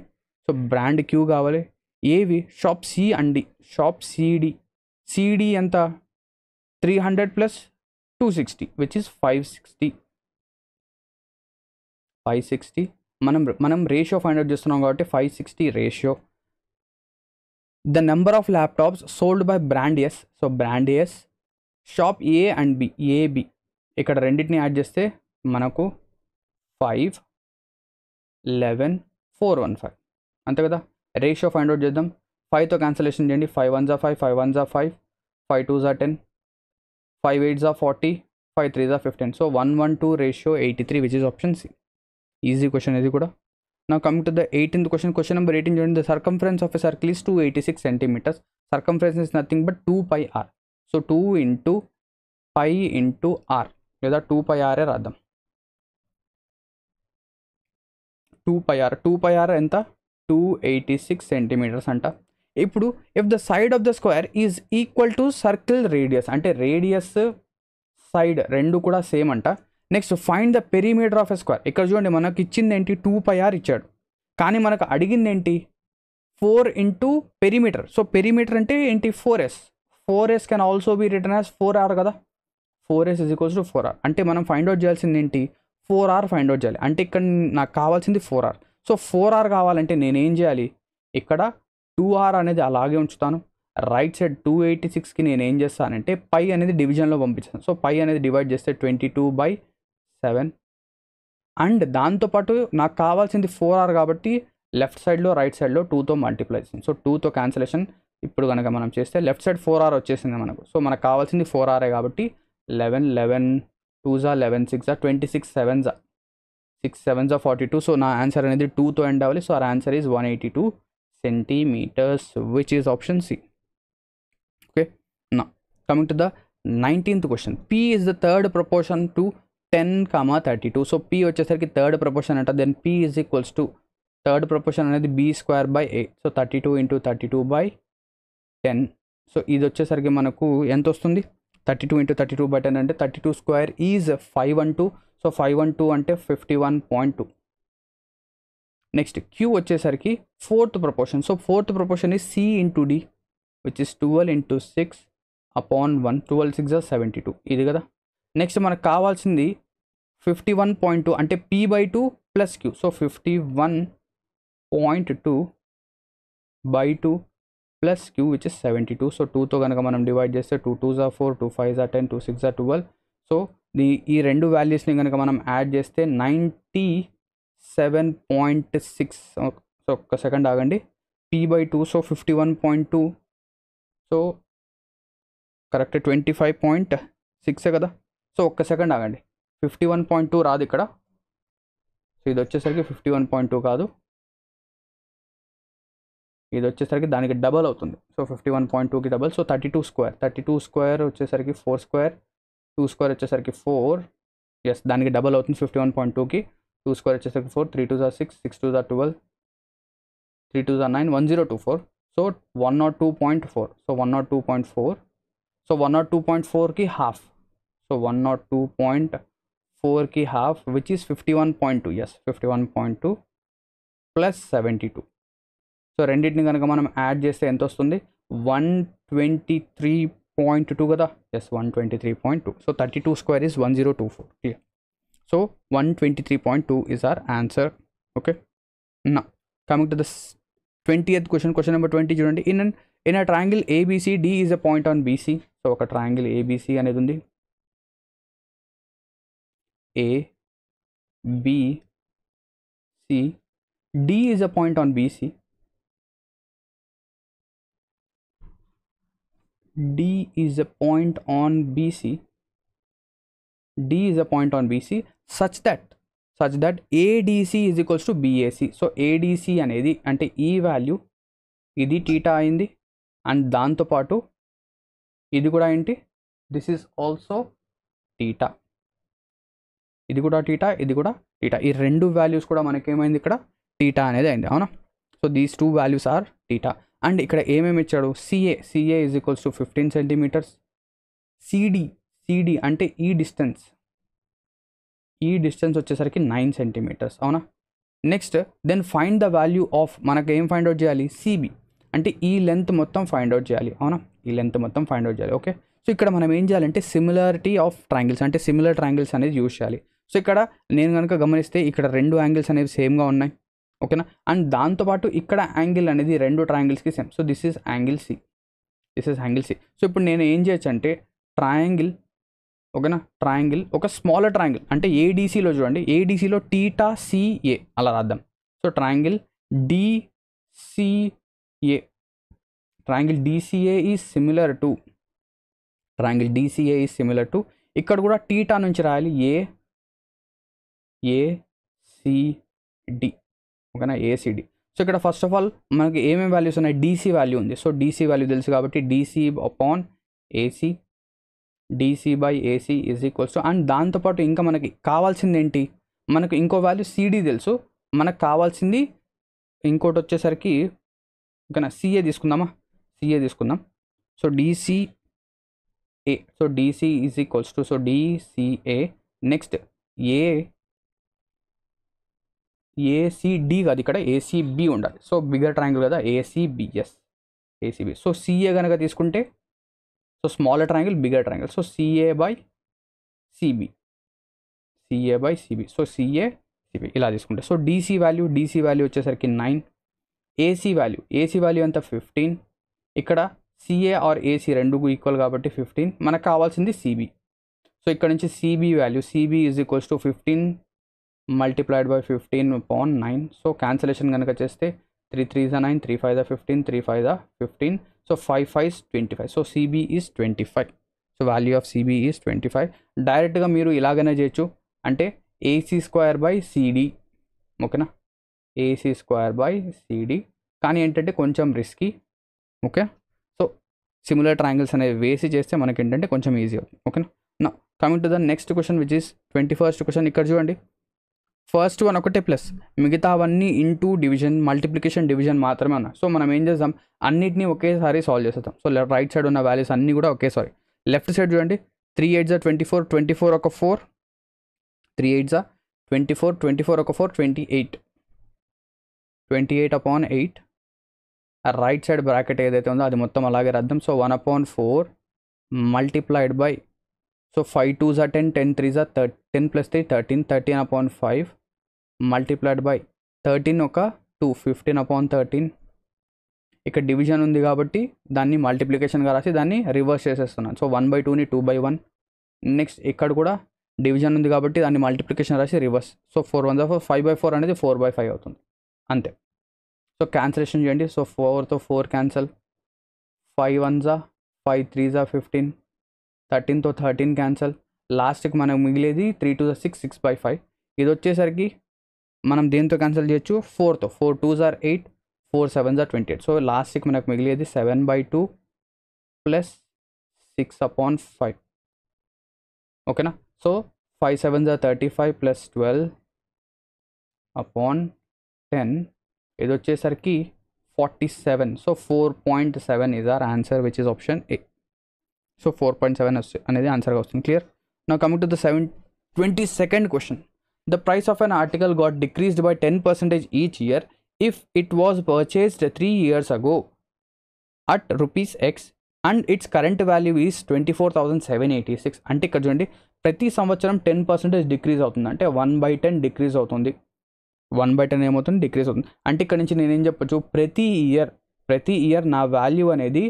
So brand Q కావాలి. ఏవి shop C and D. Shop C D ఎంత 300 ప్లస్ 260 విచ్ ఇస్ 560. మనం రేషియో ఫైండ్ అవుట్ చేస్తున్నాం కాబట్టి 560 ratio. The number of laptops sold by brand S. So brand S shop A and B, A B ఇక్కడ రెండింటిని add చేస్తే మనకు 5 11 415 అంతే కదా. రేషియో ఫైండ్ అవుట్ చేద్దాం. 5తో క్యాన్సలేషన్ చేయండి. 5 1 5, 5 1 5, 5 2 10, 5 8 40, 5 3 15. So 1:1:2 ratio 83 which is option C. Easy question ఇది కూడా. Now coming to the 18th question, question number 18 చూడండి. The circumference of a circle is 286 centimeters. Circumference is nothing but 2 pi r. So 2 into pi into r లేదా 2 pi r రాద్దాం. 2 pi r ఎంత 286 centimeters అంట. ఇప్పుడు if the side of the square is equal to circle radius అంటే radius side రెండు కూడా same అంట. Next find the perimeter of a square. ఇక్కడ చూడండి మనకి ఇచ్చింది ఏంటి 2 pi r ఇచ్చాడు, కానీ మనకు అడిగింది ఏంటి 4 ఇంటూ పెరిమీటర్. సో పెరిమీటర్ అంటే ఏంటి 4s. 4s can also be written as 4r కదా. 4s is equals to 4r. అంటే మనం ఫైండ్ అవుట్ చేయాల్సింది ఏంటి 4r ఫైండ్ అవుట్ చేయాలి. అంటే ఇక్కడ నాకు కావాల్సింది 4r. సో 4r కావాలంటే నేనేం చేయాలి, ఇక్కడ 2r అనేది అలాగే ఉంచుతాను. రైట్ సైడ్ 286కి నేను ఏం చేస్తానంటే పై అనేది డివిజన్లో పంపించాను. సో పై అనేది డివైడ్ చేస్తే 22/7 అండ్ దాంతోపాటు నాకు కావాల్సింది 4r కాబట్టి లెఫ్ట్ సైడ్లో రైట్ సైడ్లో 2తో మల్టిప్లై చేసింది. సో 2తో క్యాన్సలేషన్ ఇప్పుడు కనుక మనం చేస్తే లెఫ్ట్ సైడ్ 4r వచ్చేసింది మనకు. సో మనకు కావాల్సింది 4r కాబట్టి 11 11 2s 11 6 26 7s 6 7s 42. సో నా ఆన్సర్ అనేది 2తో ఎండ్ అవ్వాలి. So our answer is 182 centimeters which is option C. Okay, now coming to the 19th question, p is the third proportion to 10, 32. So p వచ్చేసరికి third proportion అంట. Then p is equals to third proportion అనేది b square by a. So 32 into 32/10. సో ఇది వచ్చేసరికి మనకు ఎంత వస్తుంది 32 into 32/10 అంటే 32 square is 512. సో 512 అంటే 51.2. నెక్స్ట్ q వచ్చేసరికి fourth proportion. So fourth proportion is c into d which is 12 into 6/1. 12 6 72 ఇది కదా. నెక్స్ట్ మనకు కావాల్సింది 51.2 అంటే p/2 plus q. So 51.2/2 plus q which is 72. So 2తో కనుక మనం డివైడ్ చేస్తే 2 2s 4, 2 5s 10, 2 6s 12. సో ఈ రెండు వాల్యూస్ని కనుక మనం యాడ్ చేస్తే 97.6. సో ఒక్క సెకండ్ ఆగండి. p/2 సో 51.2 సో కరెక్ట్ 25.6 కదా. సో ఒక్క సెకండ్ ఆగండి. 51.2 రాదు ఇక్కడ. సో ఇది వచ్చేసరికి 51.2 కాదు, ఇది వచ్చేసరికి దానికి డబల్ అవుతుంది. సో 51.2కి డబల్. సో 32 స్క్వేర్ వచ్చేసరికి 4 స్క్వేర్, 2 స్క్వేర్ వచ్చేసరికి 4. ఎస్ దానికి డబల్ అవుతుంది 51.2కి. 2 స్క్వేర్ వచ్చేసరికి 4, 3 2s 6, 6 2s 12, 3 2s 9, 1024. సో 102.4. సో 102.4. సో 102.4కి హాఫ్. సో 102.4కి half which is 51.2. Yes 51.2 plus 72. So రెండింటిని కనుక మనం యాడ్ చేస్తే ఎంత వస్తుంది 123.2 కదా. Yes 123.2. So 32 square is 1024. Clear. So 123.2 is our answer. Okay, నా coming to the 20th question, question number 20 చూడండి. In a triangle ABC D is a point on BC. So ఒక ట్రయాంగిల్ ఏబిసి అనేది ఉంది. A B C D is a point on B C. D is a point on BC. D is a point on BC such that ADC is equals to BAC. So ADC అనేది అంటే ఈ value ఇది theta అయింది and దాంతోపాటు ఇది కూడా ఏంటి this is also theta. ఇది కూడా టీటా, ఇది కూడా టీటా. ఈ రెండు వాల్యూస్ కూడా మనకేమైంది ఇక్కడ టీటా అనేది అయింది, అవునా. So these two values are theta. And ఇక్కడ ఏమేమి ఇచ్చాడు C A is equals to 15 centimeters. C D అంటే ఈ డిస్టెన్స్ వచ్చేసరికి 9 సెంటీమీటర్స్, అవునా. Next then find the value of, మనకు ఏం ఫైండ్ అవుట్ చేయాలి, సిబి అంటే ఈ లెంత్ మొత్తం ఫైండ్ అవుట్ చేయాలి, అవునా. ఈ లెంత్ మొత్తం ఫైండ్ అవుట్ చేయాలి. ఓకే, సో ఇక్కడ మనం ఏం చేయాలంటే సిమిలారిటీ ఆఫ్ ట్రయాంగిల్స్ అంటే సిమిలర్ ట్రయాంగిల్స్ అనేది యూజ్ చేయాలి. సో ఇక్కడ నేను కనుక గమనిస్తే ఇక్కడ 2 యాంగిల్స్ అనేవి సేమ్గా ఉన్నాయి, ఓకేనా. అండ్ దాంతోపాటు ఇక్కడ యాంగిల్ అనేది 2 ట్రయాంగిల్స్కి same. So this is angle C, so ఇప్పుడు నేను ఏం చేయొచ్చు అంటే ట్రయాంగిల్, ఓకేనా, ట్రయాంగిల్ ఒక స్మాలర్ ట్రయాంగిల్ అంటే ఏడీసీలో చూడండి, ఏడీసీలో టీటా సిఏ అలా రాద్దాం. So triangle DCA, triangle DCA is similar to ఇక్కడ కూడా టీటా నుంచి రాయాలి ఏసిడి, ఓకేనా, ఏసిడి. సో ఇక్కడ ఫస్ట్ ఆఫ్ ఆల్ మనకి ఏమేమి వాల్యూస్ ఉన్నాయి, డీసీ వాల్యూ ఉంది. సో డీసీ వాల్యూ తెలుసు కాబట్టి DC upon AC, DC by AC is equals to, and దాంతోపాటు ఇంకా మనకి కావాల్సింది ఏంటి, మనకు ఇంకో వాల్యూ సిడి తెలుసు, మనకు కావాల్సింది ఇంకోటి వచ్చేసరికి, ఓకేనా, సిఏ తీసుకుందాం. So D C A, so D C is equals to, so D C A next A C D కాదు, ఇక్కడ ఏసీబి ఉండాలి. సో బిగ్గర్ ట్రయాంగిల్ కదా, ఏసీబి. సో సిఏ కనుక తీసుకుంటే, so smaller triangle bigger triangle, so C A by C B, so C A C B ఇలా తీసుకుంటే, so DC value వచ్చేసరికి 9, AC value ఎంత 15, ఇక్కడ సిఏ ఆర్ ఏసీ రెండుకు ఈక్వల్ కాబట్టి 15, మనకు కావాల్సింది సిబి. సో ఇక్కడ నుంచి C B value, C B is equals to 15 multiplied by 15/9. So cancellation కనుక చేస్తే 3 3s 9, 3 5 15, 3 5 15, so 5 5s 25. So C B is 25. So value of C B is 25. డైరెక్ట్గా మీరు ఇలాగనే చేయొచ్చు, అంటే AC² / CD, ఓకేనా, AC² / CD. కానీ ఏంటంటే కొంచెం risky, okay. So similar triangles అనేవి వేసి చేస్తే మనకి ఏంటంటే కొంచెం ఈజీ అవుతుంది, ఓకేనా. నా coming to the next question which is 21st question. ఇక్కడ చూడండి, ఫస్ట్ వన్ ఒకటే ప్లస్, మిగతావన్నీ ఇంటూ డివిజన్, మల్టిప్లికేషన్, డివిజన్ మాత్రమే ఉన్నాయి. సో మనం ఏం చేద్దాం, అన్నిటినీ ఒకేసారి సాల్వ్ చేస్తాం. సో రైట్ సైడ్ ఉన్న వాల్యూస్ అన్నీ కూడా ఒకేసారి. లెఫ్ట్ సైడ్ చూడండి, 3 8s 24, 24 ఒక 4, 3 8s 24, 24 ఒక 4, 28, 28/8. ఆ రైట్ సైడ్ బ్రాకెట్ ఏదైతే ఉందో అది మొత్తం అలాగే రాద్దాం. So 1/4 multiplied by, so 5 2s 10, 10 3s 10 + 3 13, 13/5 multiplied by 13 ఒక 2, 15/13. ఇక్కడ డివిజన్ ఉంది కాబట్టి దాన్ని మల్టిప్లికేషన్గా రాసి దాన్ని రివర్స్ చేసేస్తున్నాను. సో 1/2ని 2/1. నెక్స్ట్ ఇక్కడ కూడా డివిజన్ ఉంది కాబట్టి దాన్ని మల్టిప్లికేషన్ రాసి రివర్స్. సో 4 1s 4, 5/4 అనేది 4/5 అవుతుంది, అంతే. సో క్యాన్సలేషన్ చేయండి. సో 4తో 4 క్యాన్సల్, 5 1s 5, 3s 15, 13తో 13 క్యాన్సల్. లాస్ట్కి మనకు మిగిలేది 3 2s 6, 6/5. ఇది వచ్చేసరికి మనం దేంతో క్యాన్సల్ చేయొచ్చు, 4తో. 4 2s 8, 4 7s 28. సో లాస్ట్కి మనకు మిగిలేది 7/2 ప్లస్ 6/5, ఓకేనా. సో 5 7s 35 ప్లస్ 12/10, ఇది వచ్చేసరికి 47. So 4.7 is our answer, which is option A. So 4.7 అనేది ఆన్సర్గా వస్తుంది. Clear. Now coming to the 22nd question. The price of an article got decreased by 10% each year if it was purchased 3 years ago at ₹X and its current value is 24,786. అంటే ఇక్కడ చూడండి, ప్రతి సంవత్సరం 10% decrease అవుతుంది, అంటే 1/10 decrease అవుతుంది. 1/10 ఏమవుతుంది, decrease అవుతుంది. అంటే ఇక్కడ నుంచి నేనేం చెప్పొచ్చు, ప్రతి ఇయర్ నా వాల్యూ అనేది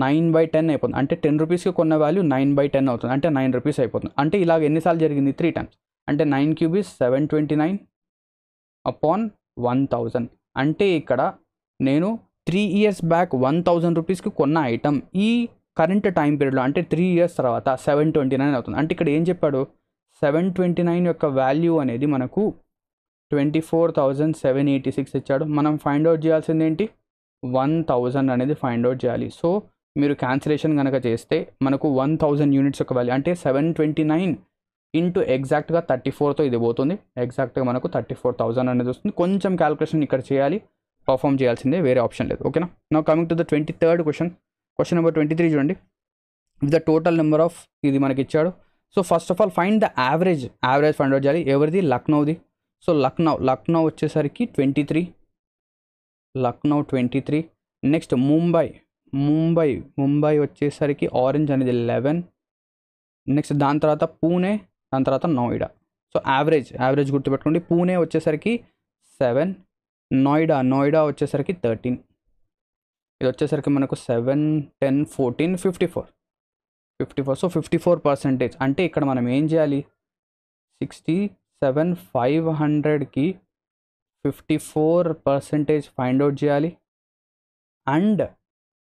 9/10 అయిపోతుంది. అంటే 10 రూపీస్కి కొన్న వాల్యూ 9/10 అవుతుంది, అంటే 9 రూపీస్ అయిపోతుంది. అంటే ఇలాగ ఎన్నిసార్లు జరిగింది, 3 times. అంటే 9 cube is 729/1000. అంటే ఇక్కడ నేను 3 years బ్యాక్ 1000 రూపీస్కి కొన్న ఐటమ్ ఈ కరెంట్ టైం పీరియడ్లో అంటే 3 years తర్వాత 729 అవుతుంది. అంటే ఇక్కడ ఏం చెప్పాడు, 729 యొక్క వాల్యూ అనేది మనకు 24,786 ఇచ్చాడు. మనం ఫైండ్ అవుట్ చేయాల్సింది ఏంటి, 1000 అనేది ఫైండ్ అవుట్ చేయాలి. సో మీరు క్యాన్సిలేషన్ కనుక చేస్తే మనకు 1000 యూనిట్స్ యొక్క వాల్యూ అంటే 729 ఇంటూ ఎగ్జాక్ట్గా 34తో ఇది పోతుంది. ఎగ్జాక్ట్గా మనకు 34,000 అనేది వస్తుంది. కొంచెం క్యాలిక్యులేషన్ ఇక్కడ చేయాలి, పర్ఫామ్ చేయాల్సిందే, వేరే ఆప్షన్ లేదు, ఓకేనా. Now coming to the 23rd question. Question number 23 చూడండి. With the total number of ఇది మనకి ఇచ్చాడు. So first of all find the average find out చేయాలి. ఎవరిది? లక్నోది. సో లక్నో వచ్చేసరికి 23. లక్నో 23. నెక్స్ట్ ముంబై వచ్చేసరికి ఆరెంజ్ అనేది 11. నెక్స్ట్ దాని తర్వాత పూణే, దాని తర్వాత నోయిడా. సో యావరేజ్ గుర్తుపెట్టుకోండి. పూణే వచ్చేసరికి 7, నోయిడా వచ్చేసరికి 13. ఇది వచ్చేసరికి మనకు 7, 10, 14, 54. సో 54%. అంటే ఇక్కడ మనం ఏం చేయాలి? 67,500కి 54% ఫైండ్ అవుట్ చేయాలి. అండ్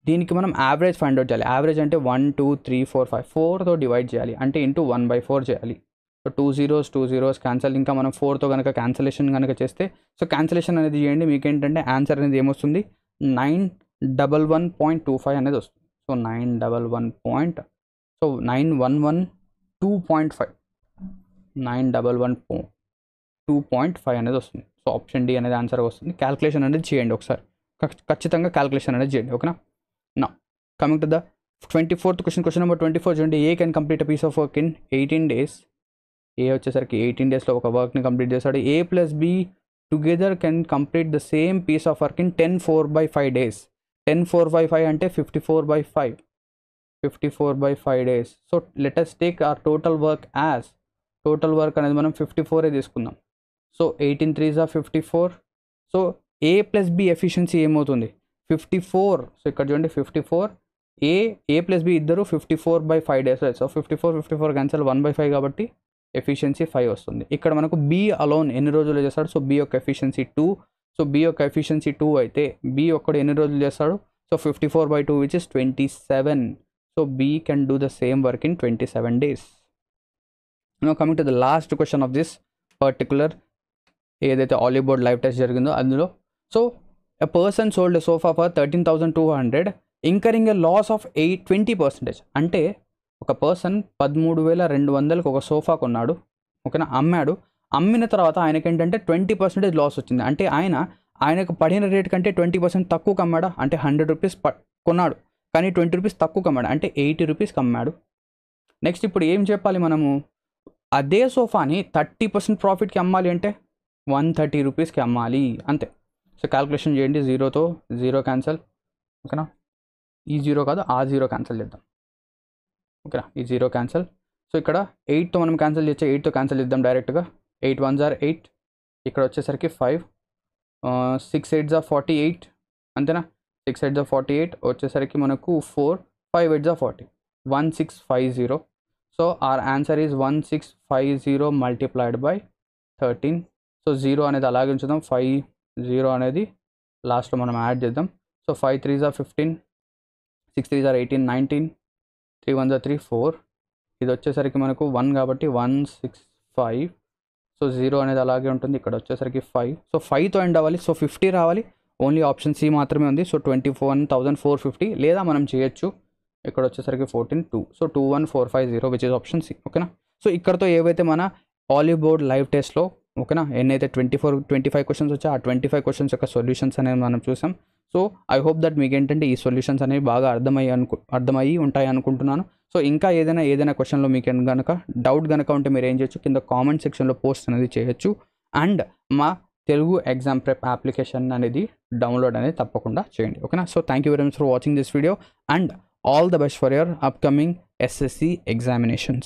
దీనికి మనం యావరేజ్ ఫైండ్ అవుట్ చేయాలి. యావరేజ్ అంటే 1, 2, 3, 4, 5 4తో డివైడ్ చేయాలి. అంటే ఇంటూ 1/4 చేయాలి. So 2 zeros cancel. ఇంకా మనం 4తో కనుక క్యాన్సలేషన్ కనుక చేస్తే, సో క్యాన్సలేషన్ అనేది చేయండి. మీకు ఏంటంటే ఆన్సర్ అనేది ఏమొస్తుంది? 911.25 అనేది వస్తుంది. సో 911.2.5 911.2.5 అనేది వస్తుంది. సో ఆప్షన్ డి అనేది ఆన్సర్ వస్తుంది. క్యాల్కులేషన్ అనేది చేయండి ఒకసారి, ఖచ్చితంగా క్యాల్కులేషన్ అనేది చేయండి. ఓకేనా? నా coming to the 24th question. Question number 24 చూడండి. A can complete a piece of work in 18 days. A వచ్చేసరికి 18 daysలో ఒక వర్క్ని కంప్లీట్ చేస్తాడు. A plus B together can complete the same piece of work in 10 4/5 days. 10 4/5 అంటే 54/5. 54/5 days. So let us take our total work as, total work అనేది మనం 54 తీసుకుందాం. So 18 3s are 54. So A plus B efficiency ఏమవుతుంది? 54. So ఇక్కడ చూడండి 54. ఏ plus B ఇద్దరు 54/5 days. So 54 cancel 1/5 కాబట్టి efficiency 5 వస్తుంది. ఇక్కడ మనకు బి అలోన్ ఎన్ని రోజులు చేస్తాడు? సో బి యొక్క ఎఫిషియన్సీ 2. సో బి యొక్క ఎఫిషియన్సీ 2 అయితే బి ఒక్కడు ఎన్ని రోజులు చేస్తాడు? So 54/2 which is 27. So B can do the same work in 27 days. Now coming to the last question of this particular ఏదైతే ఆలివ్ బోర్డ్ లైవ్ టెస్ట్ జరిగిందో అందులో. So a person sold a sofa for 13,200 incurring a loss of 20%. అంటే ఒక person 13,200కి ఒక sofa కొన్నాడు. ఓకేనా? అమ్మాడు. అమ్మిన తర్వాత ఆయనకి ఏంటంటే 20% లాస్ వచ్చింది. అంటే ఆయనకు పడిన రేట్ కంటే 20% తక్కువకి అమ్మాడా? అంటే 100 రూపీస్ కొన్నాడు కానీ 20 రూపీస్ తక్కువకి అమ్మాడు. అంటే 80 రూపీస్కి అమ్మాడు. నెక్స్ట్ ఇప్పుడు ఏం చెప్పాలి మనము? అదే సోఫాని 30% ప్రాఫిట్కి అమ్మాలి అంటే 130 రూపీస్కి అమ్మాలి. అంతే. సో క్యాల్కులేషన్ చేయండి. 0తో 0 క్యాన్సల్. ఓకేనా? ఈ 0 కాదు, ఆ 0 క్యాన్సల్ చేద్దాం. ఓకేనా? ఈ 0 క్యాన్సల్. సో ఇక్కడ 8తో మనం క్యాన్సల్ చేస్తే 8తో క్యాన్సల్ చేద్దాం డైరెక్ట్గా. 8 1s are 8. ఇక్కడ వచ్చేసరికి 5. 6 8s are 48. అంతేనా? 6 8s are 48 వచ్చేసరికి మనకు 4. 5 8s are 40. 1650. So our answer is 1650 multiplied by 13. So 0 అనేది అలాగే ఉంచుదాం. 50 అనేది లాస్ట్లో మనం యాడ్ చేద్దాం. So 5 3s are 15. 6 3s are 18, 19. 3 1s are 3, 4. ఇది వచ్చేసరికి మనకు 1 కాబట్టి 165. సో 0 అనేది అలాగే ఉంటుంది. ఇక్కడ వచ్చేసరికి 5. సో 5తో ఎండ్ అవ్వాలి. సో 50 రావాలి. ఓన్లీ ఆప్షన్ సి మాత్రమే ఉంది. సో 21,450. లేదా మనం చేయొచ్చు. ఇక్కడ వచ్చేసరికి 14 2. So 21450 which is option C. ఓకేనా? సో ఇక్కడతో ఏవైతే మన ఆలివ్ బోర్డ్ లైవ్ టెస్ట్లో ఓకేనా ఎన్నైతే 25 క్వశ్చన్స్ వచ్చా ఆ 25 క్వశ్చన్స్ యొక్క సొల్యూషన్స్ అనేవి మనం చూసాం. సో ఐ హోప్ దట్ మీకు ఏంటంటే ఈ సొల్యూషన్స్ అనేవి బాగా అర్థమయ్యి ఉంటాయి అనుకుంటున్నాను. సో ఇంకా ఏదైనా క్వశ్చన్లో మీకు కనుక డౌట్ కనుక ఉంటే మీరు ఏం చేయొచ్చు? కింద కామెంట్ సెక్షన్లో పోస్ట్ అనేది చేయొచ్చు. అండ్ మా తెలుగు ఎగ్జామ్ ప్రెప్ అప్లికేషన్ అనేది డౌన్లోడ్ అనేది తప్పకుండా చేయండి. ఓకేనా? So thank you very much for watching this video and all the best for your upcoming SSC examinations.